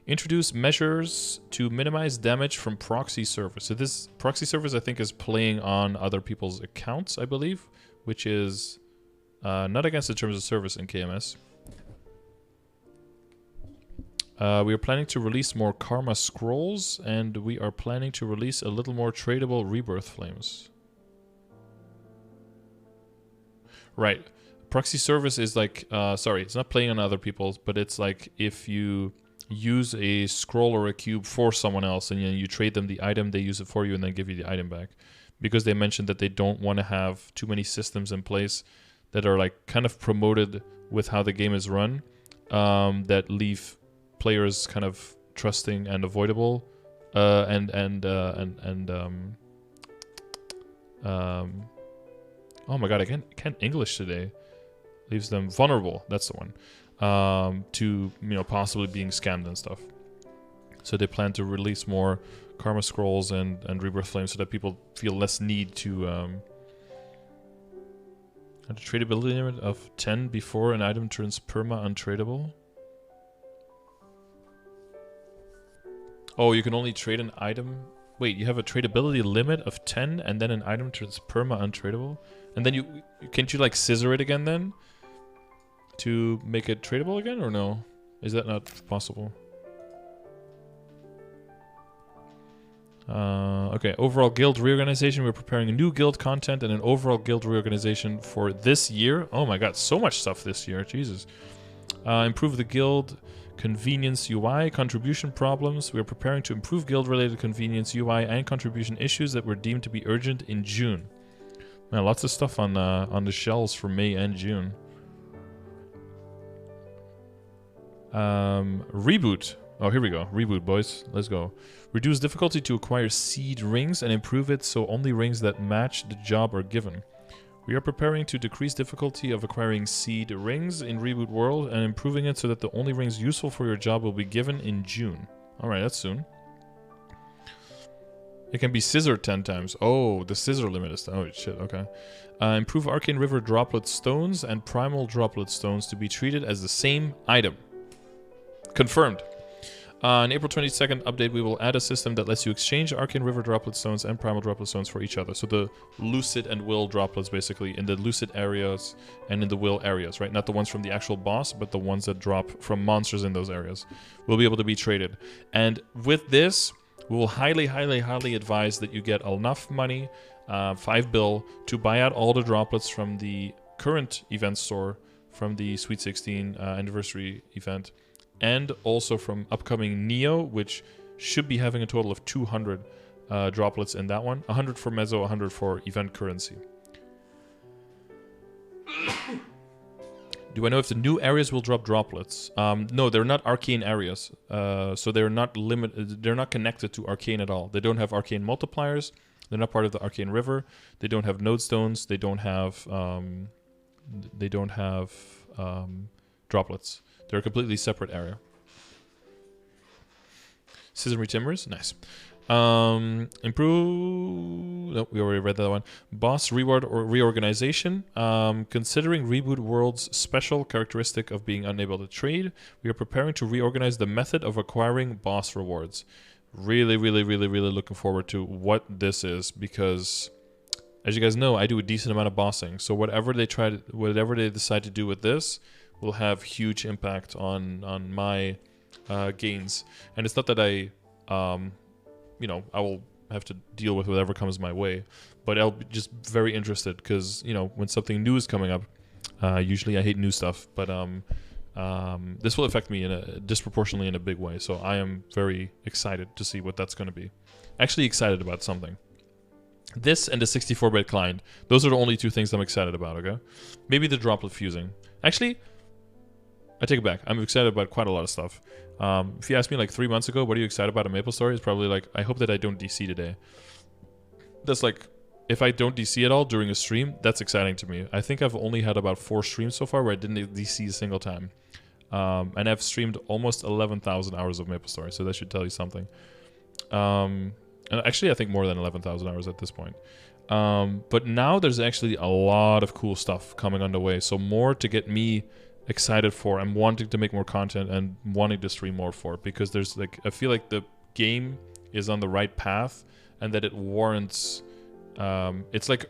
Speaker 1: Introduce measures to minimize damage from proxy servers. So this proxy servers, I think, is playing on other people's accounts, I believe, which is not against the terms of service in KMS. We are planning to release more Karma Scrolls, and we are planning to release a little more tradable Rebirth Flames. Right. Proxy service is like, sorry, it's not playing on other people's, but it's like if you use a scroll or a cube for someone else and you trade them the item, they use it for you and then give you the item back. Because they mentioned that they don't want to have too many systems in place that are like kind of promoted with how the game is run, that leave players kind of trusting and avoidable, oh my god, I can't English today. Leaves them vulnerable. That's the one. To possibly being scammed and stuff. So they plan to release more Karma Scrolls and Rebirth Flames so that people feel less need to a tradability limit of 10 before an item turns perma untradable. Oh, you can only trade an item. Wait, you have a tradability limit of 10 and then an item turns perma untradable? And then can't you like scissor it again then? To make it tradable again, or no? Is that not possible? Okay, overall guild reorganization. We're preparing a new guild content and an overall guild reorganization for this year. Oh my god, so much stuff this year, Jesus. Improve the guild convenience UI, contribution problems. We're preparing to improve guild-related convenience UI and contribution issues that were deemed to be urgent in June. Man, lots of stuff on the shelves for May and June. Reboot. Oh, here we go. Reboot, boys. Let's go. Reduce difficulty to acquire seed rings and improve it so only rings that match the job are given. We are preparing to decrease difficulty of acquiring seed rings in Reboot World and improving it so that the only rings useful for your job will be given in June. Alright, that's soon. It can be scissored 10 times. Oh, the scissor limit is... Oh, shit, okay. Improve Arcane River Droplet Stones and Primal Droplet Stones to be treated as the same item. Confirmed. On April 22nd update, we will add a system that lets you exchange Arcane River Droplet Stones and Primal Droplet Stones for each other. So the Lucid and Will droplets, basically, in the Lucid areas and in the Will areas, right? Not the ones from the actual boss, but the ones that drop from monsters in those areas will be able to be traded. And with this, we will highly, highly, highly advise that you get enough money, 5 bill, to buy out all the droplets from the current event store, from the Sweet 16 anniversary event, and also from upcoming Neo, which should be having a total of 200 droplets in that one. 100 for Mezzo, 100 for event currency. Do I know if the new areas will drop droplets? No, they're not arcane areas. So they're not limited. They're not connected to arcane at all. They don't have arcane multipliers. They're not part of the arcane river. They don't have node stones. They don't have droplets. They're a completely separate area. Sesame Timbers, nice. Improve... No, we already read that one. Boss reward or reorganization. Considering Reboot World's special characteristic of being unable to trade, we are preparing to reorganize the method of acquiring boss rewards. Really, really, really, really looking forward to what this is, because as you guys know, I do a decent amount of bossing. So whatever they decide to do with this will have huge impact on my gains. And it's not that I will have to deal with whatever comes my way. But I'll be just very interested because, you know, when something new is coming up, usually I hate new stuff, but this will affect me disproportionately in a big way. So I am very excited to see what that's going to be. Actually excited about something. This and the 64-bit client. Those are the only two things I'm excited about, okay? Maybe the droplet fusing. Actually, I take it back. I'm excited about quite a lot of stuff. If you asked me like 3 months ago, what are you excited about in MapleStory? It's probably like, I hope that I don't DC today. That's like, if I don't DC at all during a stream, that's exciting to me. I think I've only had about 4 streams so far where I didn't DC a single time. And I've streamed almost 11,000 hours of MapleStory, so that should tell you something. And actually, I think more than 11,000 hours at this point. But now there's actually a lot of cool stuff coming on the way. So more to get me excited for. I'm wanting to make more content and wanting to stream more for it. Because there's like, I feel like the game is on the right path and that it warrants... it's like...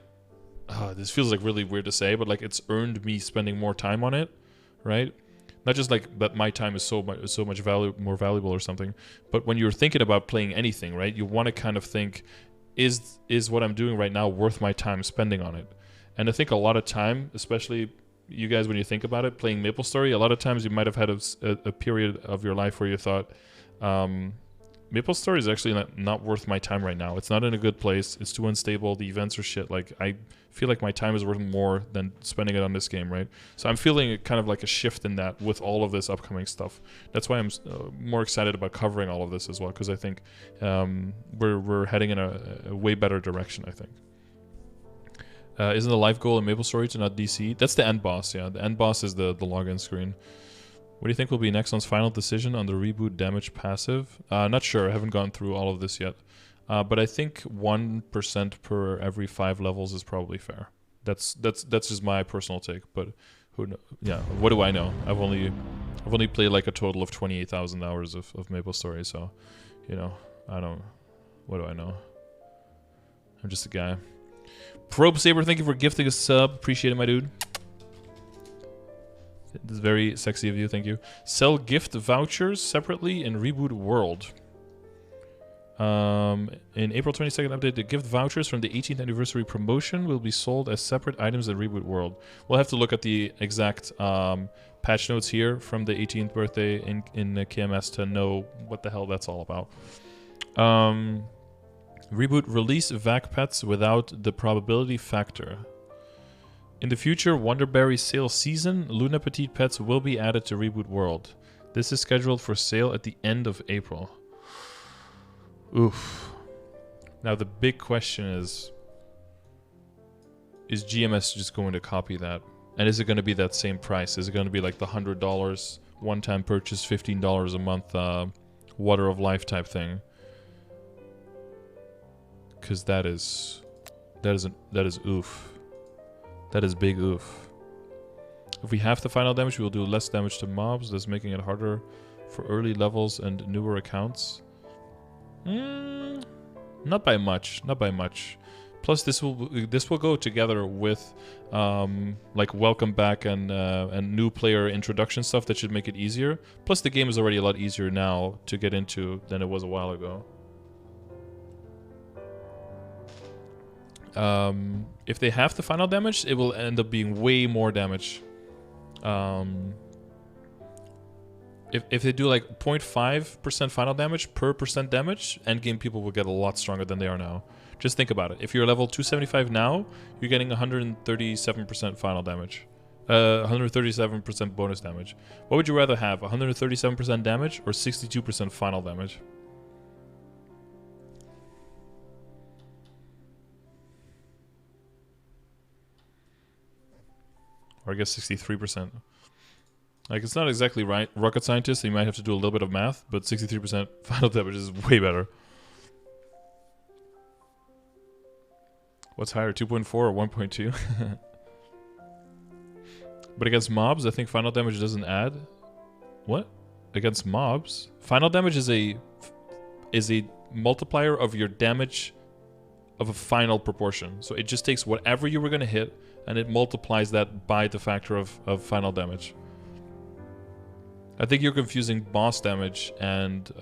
Speaker 1: this feels like really weird to say, but like it's earned me spending more time on it, right? Not just like that my time is so much more valuable or something, but when you're thinking about playing anything, right? You want to kind of think, is what I'm doing right now worth my time spending on it? And I think a lot of time, especially you guys, when you think about it, playing MapleStory, a lot of times you might have had a period of your life where you thought, MapleStory is actually not worth my time right now. It's not in a good place. It's too unstable. The events are shit. Like, I feel like my time is worth more than spending it on this game, right? So I'm feeling kind of like a shift in that with all of this upcoming stuff. That's why I'm more excited about covering all of this as well, because I think we're heading in a way better direction, I think. Isn't the life goal in MapleStory to not DC? That's the end boss, yeah. The end boss is the login screen. What do you think will be Nexon's final decision on the reboot damage passive? Not sure. I haven't gone through all of this yet. But I think 1% per every 5 levels is probably fair. That's just my personal take. But who knows? Yeah, what do I know? I've only played like a total of 28,000 hours of MapleStory. So, you know, what do I know? I'm just a guy. Probe Saber, thank you for gifting a sub. Appreciate it, my dude. This is very sexy of you, thank you. Sell gift vouchers separately in Reboot World. In April 22nd update, the gift vouchers from the 18th anniversary promotion will be sold as separate items in Reboot World. We'll have to look at the exact patch notes here from the 18th birthday in KMS to know what the hell that's all about. Reboot release VAC pets without the probability factor. In the future Wonderberry sale season, Luna Petite pets will be added to Reboot World. This is scheduled for sale at the end of April. Oof. Now the big question is GMS just going to copy that? And is it going to be that same price? Is it going to be like the $100 one-time purchase, $15 a month Water of Life type thing? Because that is oof. That is big oof. If we have the final damage, we will do less damage to mobs, thus making it harder for early levels and newer accounts. Not by much. Not by much. Plus, this will go together with like welcome back and new player introduction stuff that should make it easier. Plus, the game is already a lot easier now to get into than it was a while ago. If they have the final damage, it will end up being way more damage. If they do like 0.5% final damage per percent damage, endgame people will get a lot stronger than they are now. Just think about it. If you're level 275 now, you're getting 137% final damage. 137% bonus damage. What would you rather have? 137% damage or 62% final damage? Or I guess 63%. Like, it's not exactly right. Rocket scientist, so you might have to do a little bit of math, but 63% final damage is way better. What's higher, 2.4 or 1.2? But against mobs, I think final damage doesn't add. What? Against mobs? Final damage is a multiplier of your damage of a final proportion. So it just takes whatever you were going to hit, and it multiplies that by the factor of final damage. I think you're confusing boss damage and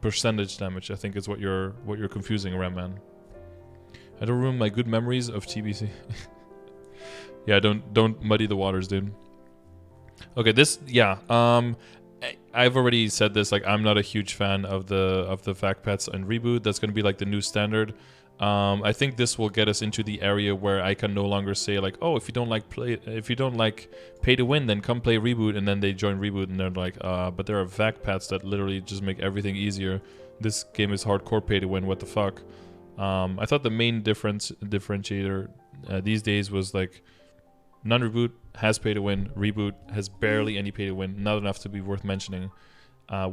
Speaker 1: percentage damage. I think is what you're confusing, Ramman. I don't ruin my good memories of TBC. Yeah, don't muddy the waters, dude. Okay, this I've already said this. Like, I'm not a huge fan of the fact pets and reboot. That's going to be like the new standard. I think this will get us into the area where I can no longer say like, oh, if you don't like pay to win, then come play reboot, and then they join reboot and they're like, but there are vac pats that literally just make everything easier. This game is hardcore pay to win. What the fuck? I thought the main differentiator these days was like, non-reboot has pay to win, reboot has barely any pay to win, not enough to be worth mentioning.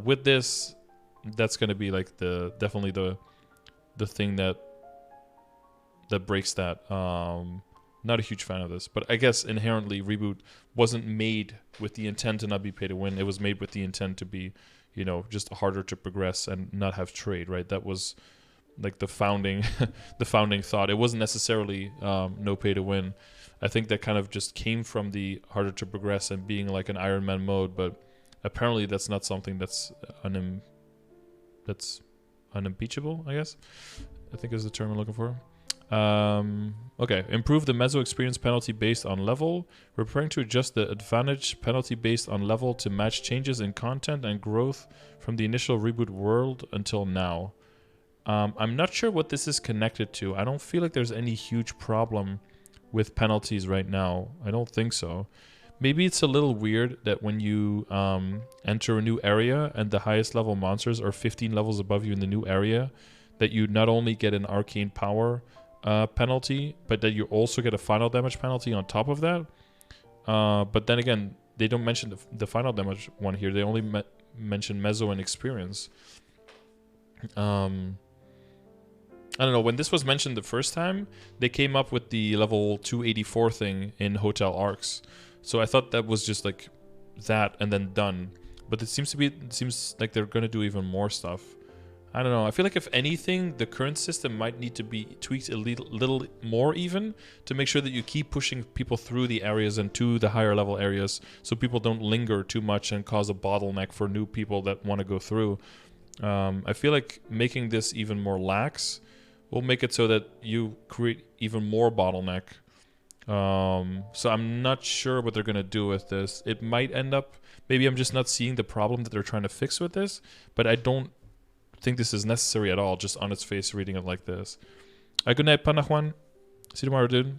Speaker 1: With this, that's going to be like definitely the thing that breaks that. Not a huge fan of this, but I guess inherently reboot wasn't made with the intent to not be pay to win. It was made with the intent to be, just harder to progress and not have trade, right? That was like the founding thought. It wasn't necessarily no pay to win. I think that kind of just came from the harder to progress and being like an Iron Man mode, but apparently that's not something that's unimpeachable, I guess. I think is the term I'm looking for. Okay, improve the meso experience penalty based on level. We're preparing to adjust the advantage penalty based on level to match changes in content and growth from the initial reboot world until now. I'm not sure what this is connected to. I don't feel like there's any huge problem with penalties right now. I don't think so. Maybe it's a little weird that when you enter a new area and the highest level monsters are 15 levels above you in the new area, that you not only get an arcane power penalty, but that you also get a final damage penalty on top of that. But then again, they don't mention the final damage one here. They only mention meso and experience. I don't know, when this was mentioned the first time, they came up with the level 284 thing in Hotel Arcs. So I thought that was just like that and then done. But it seems like they're going to do even more stuff. I don't know. I feel like if anything, the current system might need to be tweaked a little more even to make sure that you keep pushing people through the areas and to the higher level areas so people don't linger too much and cause a bottleneck for new people that want to go through. I feel like making this even more lax will make it so that you create even more bottleneck. So I'm not sure what they're going to do with this. It might end up, maybe I'm just not seeing the problem that they're trying to fix with this, but I don't think this is necessary at all, just on its face reading it like this. Good night, Panajuan. See you tomorrow, dude.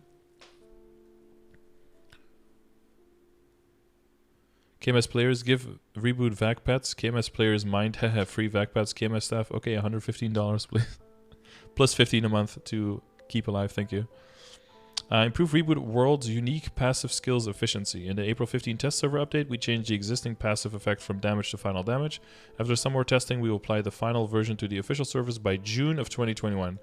Speaker 1: KMS players give reboot vac pets. KMS players mind have free vac pets. KMS staff, okay, $115 please. Plus 15 a month to keep alive, thank you. Improve Reboot World's unique passive skills efficiency. In the April 15 test server update, we changed the existing passive effect from damage to final damage. After some more testing, we will apply the final version to the official servers by June of 2021.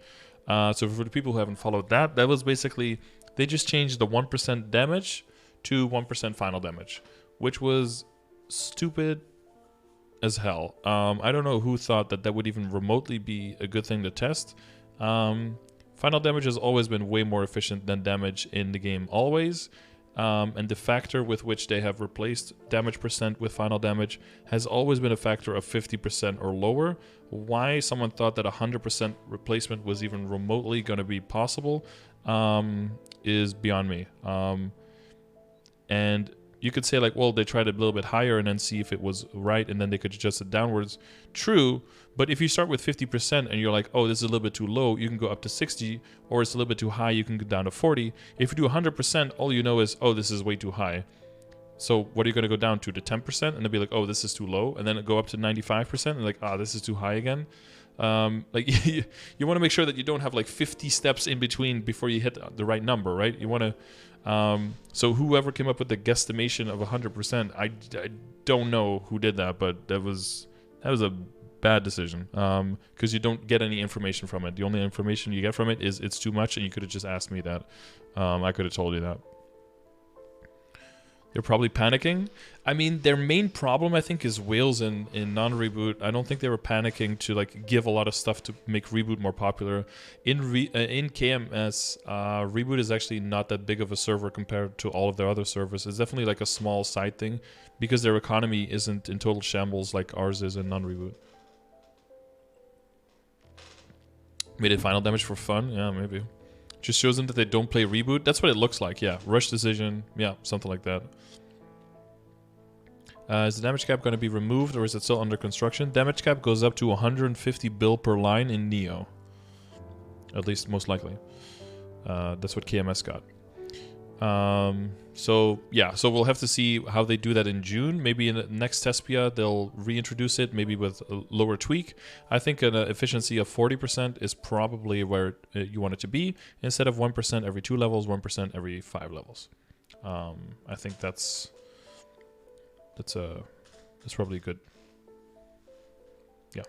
Speaker 1: So for the people who haven't followed that, that was basically, they just changed the 1% damage to 1% final damage, which was stupid as hell. I don't know who thought that that would even remotely be a good thing to test. Final damage has always been way more efficient than damage in the game, always. And the factor with which they have replaced damage percent with final damage has always been a factor of 50% or lower. Why someone thought that 100% replacement was even remotely going to be possible is beyond me. And you could say like, well, they tried it a little bit higher and then see if it was right, and then they could adjust it downwards. True, but if you start with 50% and you're like, oh, this is a little bit too low, you can go up to 60, or it's a little bit too high, you can go down to 40. If you do 100%, all you know is, oh, this is way too high. So what are you going to go down to 10%? And then be like, oh, this is too low. And then go up to 95% and like, this is too high again. Like you want to make sure that you don't have like 50 steps in between before you hit the right number, right? You want to... so whoever came up with the guesstimation of 100%, I don't know who did that, but that was a bad decision, because you don't get any information from it. The only information you get from it is it's too much, and you could have just asked me that. I could have told you that. They're probably panicking. I mean, their main problem, I think, is whales in non-reboot. I don't think they were panicking to like give a lot of stuff to make reboot more popular. In KMS, reboot is actually not that big of a server compared to all of their other servers. It's definitely like a small side thing because their economy isn't in total shambles like ours is in non-reboot. Made it final damage for fun? Yeah, maybe. Just shows them that they don't play reboot. That's what it looks like, yeah. Rush decision, yeah, something like that. Is the damage cap going to be removed or is it still under construction? Damage cap goes up to 150 bill per line in Neo. At least, most likely. That's what KMS got. So, yeah. So we'll have to see how they do that in June. Maybe in the next Tespia, they'll reintroduce it, maybe with a lower tweak. I think an efficiency of 40% is probably where you want it to be. Instead of 1% every 2 levels, 1% every 5 levels. I think that's probably good. Yeah,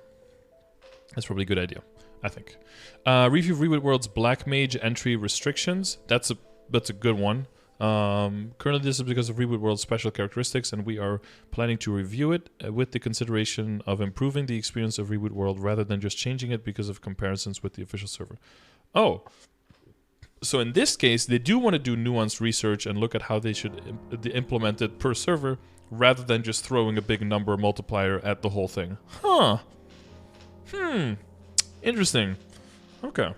Speaker 1: that's probably a good idea, I think. Review Reboot World's Black Mage entry restrictions. That's a good one. Currently, this is because of Reboot World's special characteristics, and we are planning to review it with the consideration of improving the experience of Reboot World rather than just changing it because of comparisons with the official server. Oh. So in this case, they do want to do nuanced research and look at how they should implement it per server, rather than just throwing a big number multiplier at the whole thing. Huh. Interesting. Okay.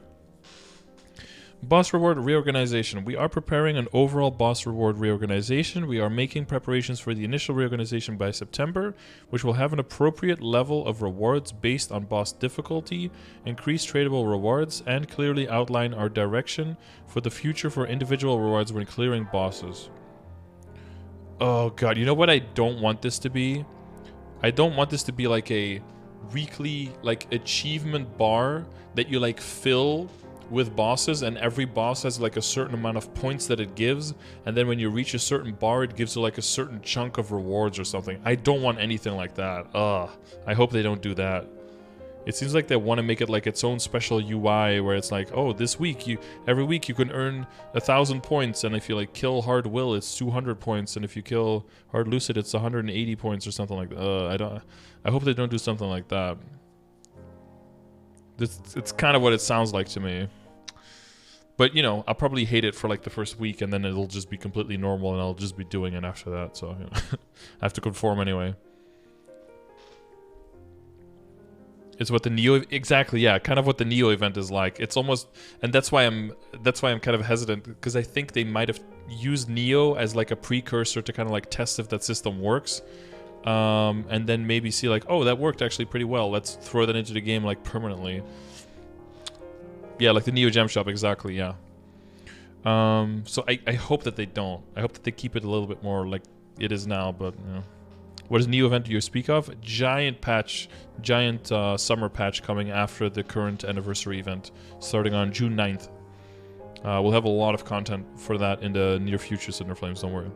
Speaker 1: Boss reward reorganization. We are preparing an overall boss reward reorganization. We are making preparations for the initial reorganization by September, which will have an appropriate level of rewards based on boss difficulty, increase tradable rewards, and clearly outline our direction for the future for individual rewards when clearing bosses. Oh god, you know what I don't want this to be? I don't want this to be like a weekly like achievement bar that you like fill with bosses, and every boss has like a certain amount of points that it gives, and then when you reach a certain bar it gives you like a certain chunk of rewards or something. I don't want anything like that. I hope they don't do that. It seems like they want to make it like its own special UI where it's like, oh, this week every week you can earn 1,000 points, and if you like kill Hard Will it's 200 points, and if you kill Hard Lucid it's 180 points or something like that. I hope they don't do something like that. It's kind of what it sounds like to me. But, you know, I'll probably hate it for like the first week, and then it'll just be completely normal, and I'll just be doing it after that. So, you know, I have to conform anyway. It's what the Neo, exactly, yeah, kind of what the Neo event is like. It's almost, and that's why I'm kind of hesitant, because I think they might have used Neo as like a precursor to kind of like test if that system works. And then maybe see like, oh, that worked actually pretty well. Let's throw that into the game like permanently. Yeah, like the Neo Gem Shop, exactly, yeah. So I hope that they don't. I hope that they keep it a little bit more like it is now, but, you know. What is Neo event do you speak of? Giant patch, giant summer patch coming after the current anniversary event, starting on June 9th. We'll have a lot of content for that in the near future, Cinder Flames, don't worry.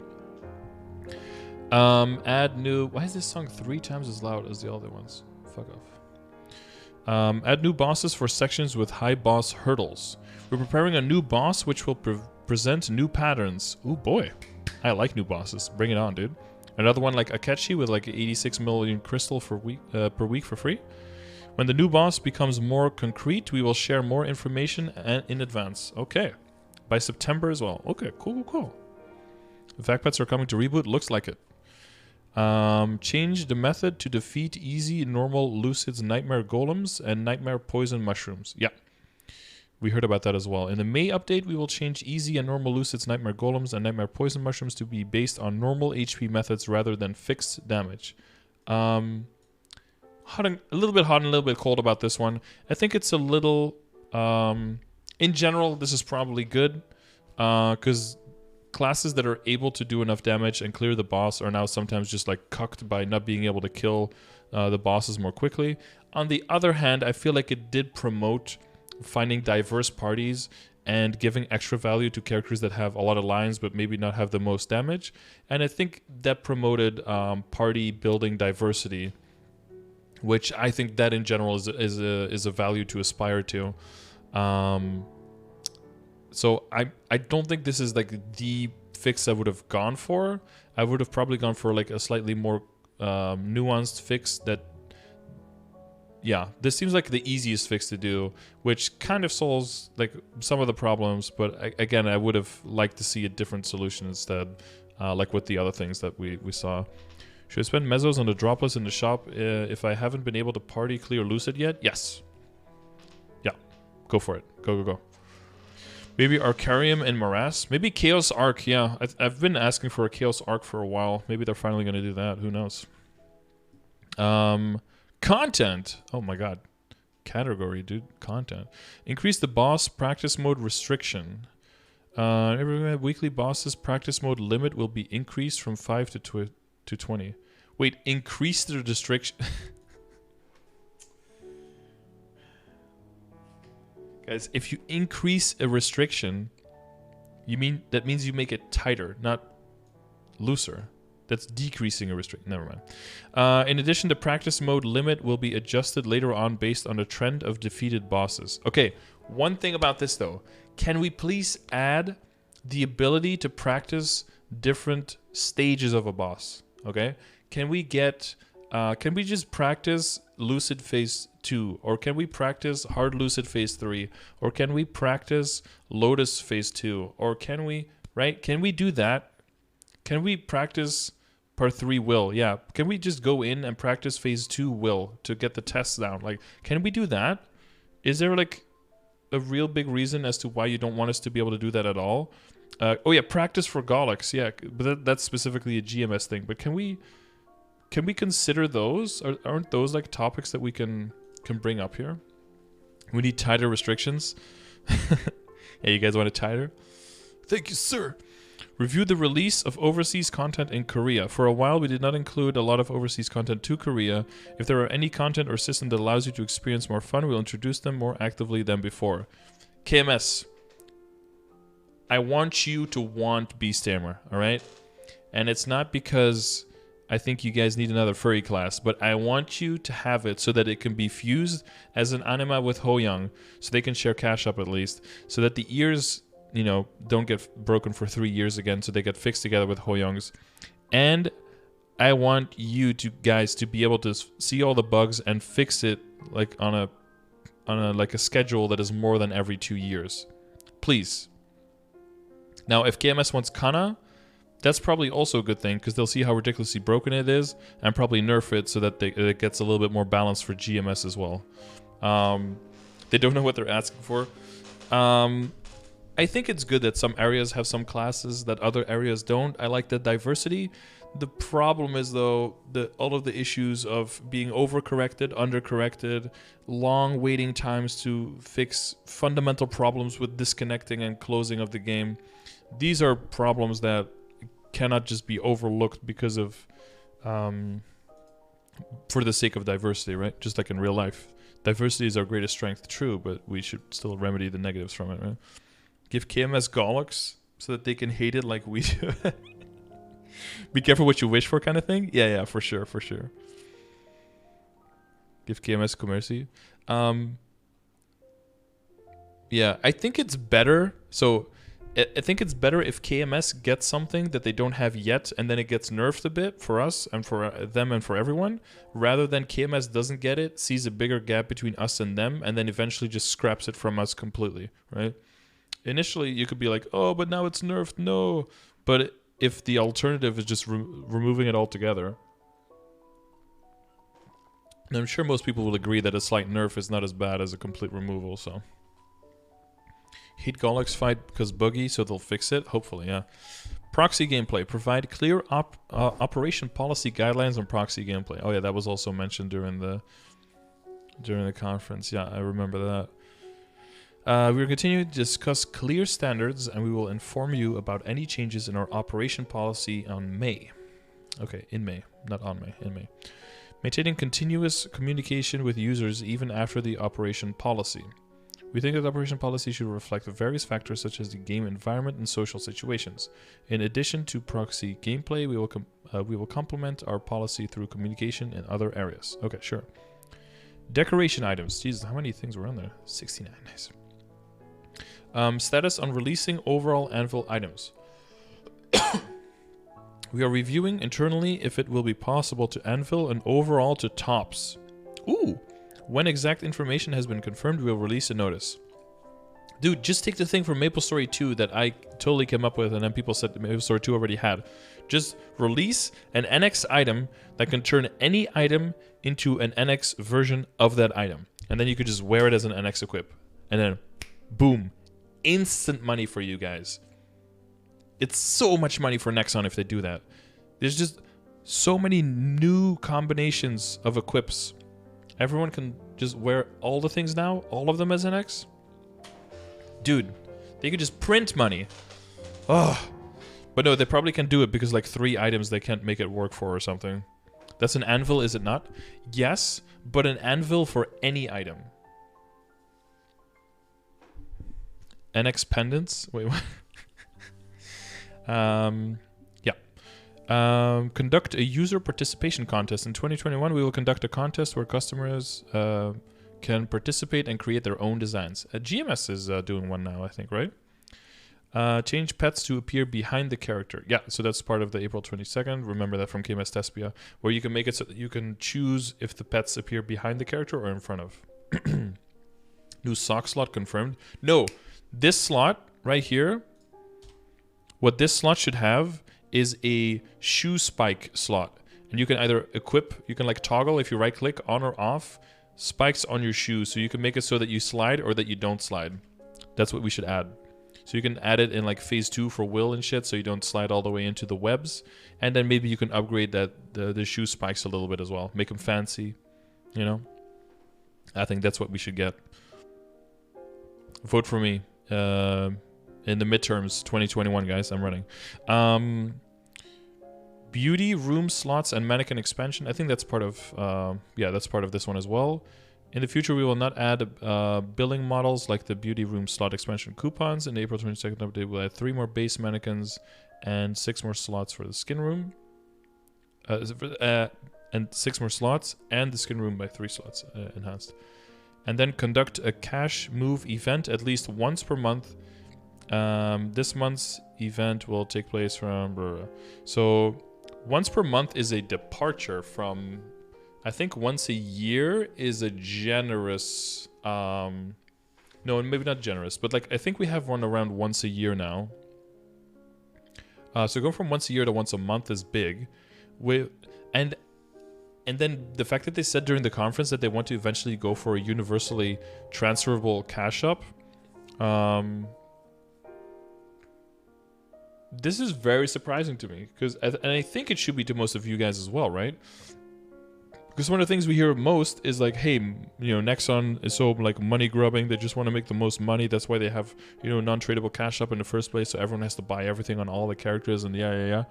Speaker 1: Add new... Why is this song 3 times as loud as the other ones? Fuck off. Add new bosses for sections with high boss hurdles. We're preparing a new boss which will present new patterns. Ooh, boy. I like new bosses. Bring it on, dude. Another one like Akechi with like 86 million crystal per week for free. When the new boss becomes more concrete, we will share more information in advance. Okay. By September as well. Okay, cool. Vacpets are coming to reboot. Looks like it. Change the method to defeat easy, normal, Lucid's Nightmare Golems and Nightmare Poison Mushrooms. Yeah. We heard about that as well. In the May update, we will change easy and normal Lucid's Nightmare Golems and Nightmare Poison Mushrooms to be based on normal HP methods rather than fixed damage. A little bit hot and a little bit cold about this one. I think it's a little... in general, this is probably good. Because classes that are able to do enough damage and clear the boss are now sometimes just like cucked by not being able to kill the bosses more quickly. On the other hand, I feel like it did promote finding diverse parties and giving extra value to characters that have a lot of lines but maybe not have the most damage. And I think that promoted party building diversity, which I think that in general is a value to aspire to. So I don't think this is like the fix I would have gone for. I would have probably gone for like a slightly more nuanced fix that, yeah, this seems like the easiest fix to do, which kind of solves like some of the problems. But again, I would have liked to see a different solution instead, like with the other things that we saw. Should I spend mesos on the droplets in the shop if I haven't been able to party clear Lucid yet? Yes. Yeah, go for it. Go. Maybe Arcarium and Morass. Maybe Chaos Arc, yeah. I've been asking for a Chaos Arc for a while. Maybe they're finally going to do that. Who knows? Content. Oh my god. Category, dude. Content. Increase the boss practice mode restriction. Every weekly boss's practice mode limit will be increased from 5 to 20. Wait, increase the restriction. Guys, if you increase a restriction, that means you make it tighter, not looser. That's decreasing a restriction. Never mind. In addition, the practice mode limit will be adjusted later on based on the trend of defeated bosses. Okay, one thing about this though. Can we please add the ability to practice different stages of a boss? Okay? Can we just practice Lucid Phase 2? Or can we practice Hard Lucid Phase 3? Or can we practice Lotus Phase 2? Or can we do that? Can we practice Part 3 Will? Yeah. Can we just go in and practice Phase 2 Will to get the tests down? Like, can we do that? Is there like a real big reason as to why you don't want us to be able to do that at all? Oh yeah, practice for Galax. Yeah, but that's specifically a GMS thing. But can we consider those? Aren't those like topics that we can bring up here? We need tighter restrictions. Hey, you guys want it tighter? Thank you, sir. Review the release of overseas content in Korea. For a while, we did not include a lot of overseas content to Korea. If there are any content or system that allows you to experience more fun, we'll introduce them more actively than before. KMS, I want you to want Beasthammer, all right? And it's not because I think you guys need another furry class, but I want you to have it so that it can be fused as an anima with Hoyoung, so they can share cash up at least, so that the ears, you know, don't get broken for 3 years again, so they get fixed together with Hoyoungs. And I want you guys to be able to see all the bugs and fix it like on a schedule that is more than every 2 years. Please. Now, if KMS wants Kana, that's probably also a good thing, because they'll see how ridiculously broken it is and probably nerf it so that it gets a little bit more balanced for GMS as well. They don't know what they're asking for. I think it's good that some areas have some classes that other areas don't. I like the diversity. The problem is, though, all of the issues of being overcorrected, undercorrected, long waiting times to fix fundamental problems with disconnecting and closing of the game. These are problems that cannot just be overlooked because of, for the sake of diversity, right? Just like in real life. Diversity is our greatest strength, true, but we should still remedy the negatives from it, right? Give KMS Galax so that they can hate it like we do. Be careful what you wish for kind of thing? Yeah, for sure. Give KMS Commercy. Yeah, I think it's better. So I think it's better if KMS gets something that they don't have yet, and then it gets nerfed a bit for us and for them and for everyone, rather than KMS doesn't get it, sees a bigger gap between us and them, and then eventually just scraps it from us completely, right? Initially, you could be like, oh, but now it's nerfed, no. But if the alternative is just removing it altogether, I'm sure most people will agree that a slight nerf is not as bad as a complete removal, so. Hate Galax fight because buggy, so they'll fix it? Hopefully, yeah. Proxy gameplay. Provide clear operation policy guidelines on proxy gameplay. Oh yeah, that was also mentioned during the conference. Yeah, I remember that. We will continue to discuss clear standards, and we will inform you about any changes in our operation policy on May. Okay, in May. Not on May, in May. Maintaining continuous communication with users even after the operation policy. We think that operation policy should reflect various factors such as the game environment and social situations. In addition to proxy gameplay, we will complement our policy through communication in other areas. Okay, sure. Decoration items. Jesus, how many things were on there? 69. Nice. Status on releasing overall Anvil items. We are reviewing internally if it will be possible to anvil and overall to tops. Ooh. When exact information has been confirmed, we will release a notice. Dude, just take the thing from MapleStory 2 that I totally came up with and then people said MapleStory 2 already had. Just release an NX item that can turn any item into an NX version of that item. And then you could just wear it as an NX equip. And then, boom. Instant money for you guys. It's so much money for Nexon if they do that. There's just so many new combinations of equips. Everyone can just wear all the things now, all of them as NX. Dude, they could just print money. Oh, but no, they probably can't do it because like 3 items they can't make it work for or something. That's an anvil, is it not? Yes, but an anvil for any item. NX pendants? Wait, what? Conduct a user participation contest. In 2021, we will conduct a contest where customers can participate and create their own designs. GMS is doing one now, I think, right? Change pets to appear behind the character. Yeah, so that's part of the April 22nd. Remember that from KMS Tespia, where you can make it so that you can choose if the pets appear behind the character or in front of. New sock slot confirmed. No, this slot right here, what this slot should have is a shoe spike slot. And you can either equip, you can like toggle if you right click on or off spikes on your shoes. So you can make it so that you slide or that you don't slide. That's what we should add. So you can add it in like phase 2 for Will and shit so you don't slide all the way into the webs. And then maybe you can upgrade that the shoe spikes a little bit as well. Make them fancy, you know? I think that's what we should get. Vote for me. In the midterms 2021, guys, I'm running. Beauty room slots and mannequin expansion. I think that's part of that's part of this one as well. In the future, we will not add billing models like the beauty room slot expansion coupons. In the April 22nd update, we'll add 3 more base mannequins and 6 more slots for the skin room. And 6 more slots and the skin room by 3 slots enhanced. And then conduct a cash move event at least once per month. This month's event will take place from... So once per month is a departure from... I think once a year is a generous... no, maybe not generous, but like I think we have one around once a year now. So go from once a year to once a month is big. And then the fact that they said during the conference that they want to eventually go for a universally transferable cash up. This is very surprising to me, and I think it should be to most of you guys as well, right? Because one of the things we hear most is like, hey, you know, Nexon is so like money grubbing. They just want to make the most money. That's why they have, you know, non-tradable cash up in the first place. So everyone has to buy everything on all the characters and yeah.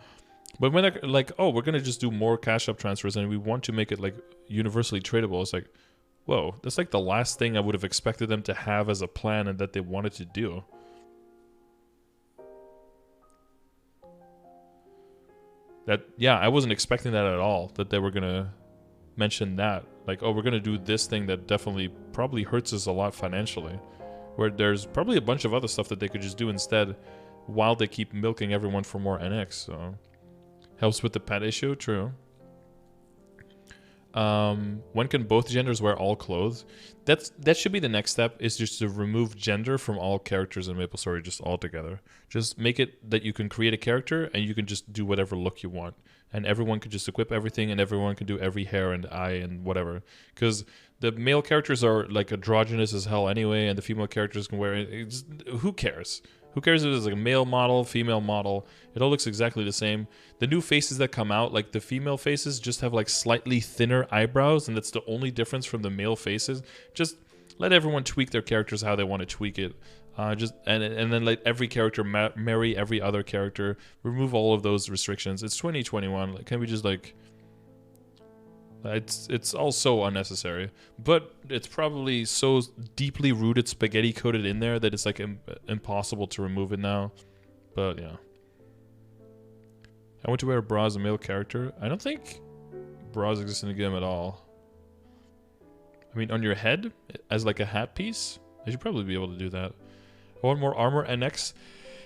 Speaker 1: But when they're like, oh, we're going to just do more cash up transfers and we want to make it like universally tradable. It's like, whoa, that's like the last thing I would have expected them to have as a plan and that they wanted to do. I wasn't expecting that at all, that they were going to mention that. Like, oh, we're going to do this thing that definitely probably hurts us a lot financially. Where there's probably a bunch of other stuff that they could just do instead while they keep milking everyone for more NX. So, helps with the pet issue, true. When can both genders wear all clothes? That should be the next step, is just to remove gender from all characters in MapleStory just altogether. Just make it that you can create a character and you can just do whatever look you want. And everyone could just equip everything and everyone can do every hair and eye and whatever. Because the male characters are like androgynous as hell anyway, and the female characters can wear it. Who cares? Who cares if it's like a male model, female model? It all looks exactly the same. The new faces that come out, like the female faces, just have like slightly thinner eyebrows, and that's the only difference from the male faces. Just let everyone tweak their characters how they want to tweak it. And then let every character marry every other character. Remove all of those restrictions. It's 2021. Like, can we just like... It's all so unnecessary, but it's probably so deeply rooted, spaghetti coated in there that it's like impossible to remove it now. But yeah, I want to wear a bra as a male character. I don't think bras exist in the game at all. I mean, on your head as like a hat piece, I should probably be able to do that. I want more armor NX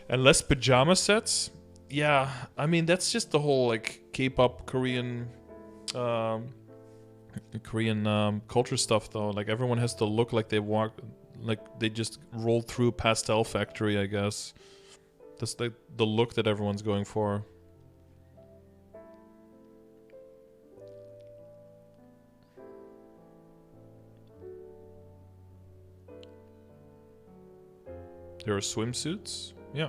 Speaker 1: and less pajama sets. Yeah, I mean that's just the whole like K-pop um, Korean culture stuff though. Like everyone has to look like they walk, like they just rolled through Pastel Factory. I guess that's like the look that everyone's going for. There are swimsuits. Yeah.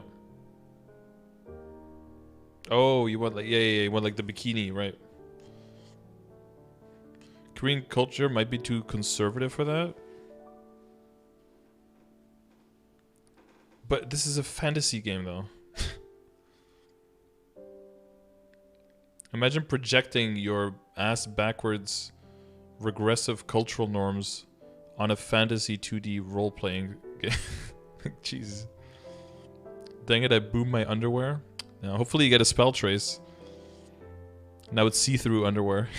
Speaker 1: Oh, you want like yeah, you want like the bikini, right? Korean culture might be too conservative for that. But this is a fantasy game though. Imagine projecting your ass backwards regressive cultural norms on a fantasy 2D role-playing game. Jeez. Dang it, I boomed my underwear. Now, hopefully you get a spell trace. Now it's see-through underwear.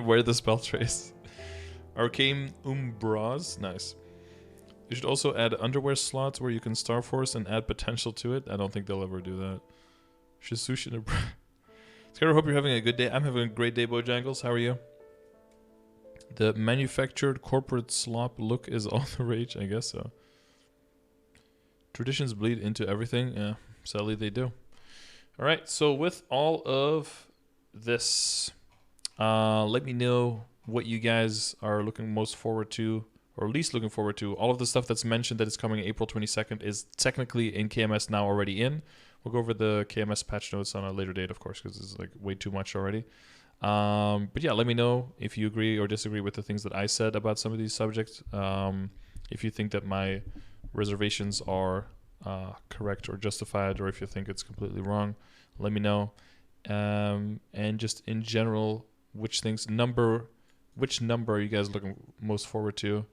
Speaker 1: Wear the spell trace. Arcane Umbras. Nice. You should also add underwear slots where you can Star Force and add potential to it. I don't think they'll ever do that. Shizushi. Skyro, hope you're having a good day. I'm having a great day, Bojangles. How are you? The manufactured corporate slop look is all the rage. I guess so. Traditions bleed into everything. Yeah, sadly they do. All right, so with all of this, let me know what you guys are looking most forward to, or least looking forward to. All of the stuff that's mentioned that is coming April 22nd is technically in KMS now already in. We'll go over the KMS patch notes on a later date, of course, because it's like way too much already. But yeah, let me know if you agree or disagree with the things that I said about some of these subjects. If you think that my reservations are correct or justified, or if you think it's completely wrong, let me know. And just in general, which number are you guys looking most forward to?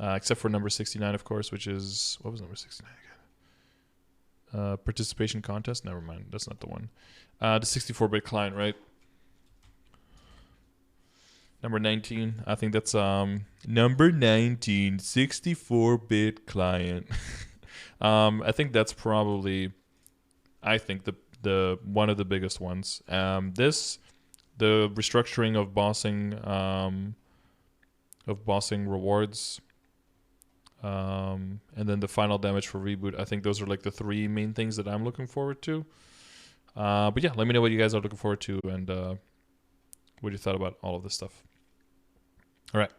Speaker 1: Except for number 69, of course, which is, what was number 69 again? Participation contest? Never mind, that's not the one. The 64-bit client, right? Number 19, I think that's number 19, 64-bit client. I think that's probably, I think the one of the biggest ones. The restructuring of bossing rewards, and then the final damage for reboot. I think those are like the three main things that I'm looking forward to. But yeah, let me know what you guys are looking forward to and what you thought about all of this stuff. All right.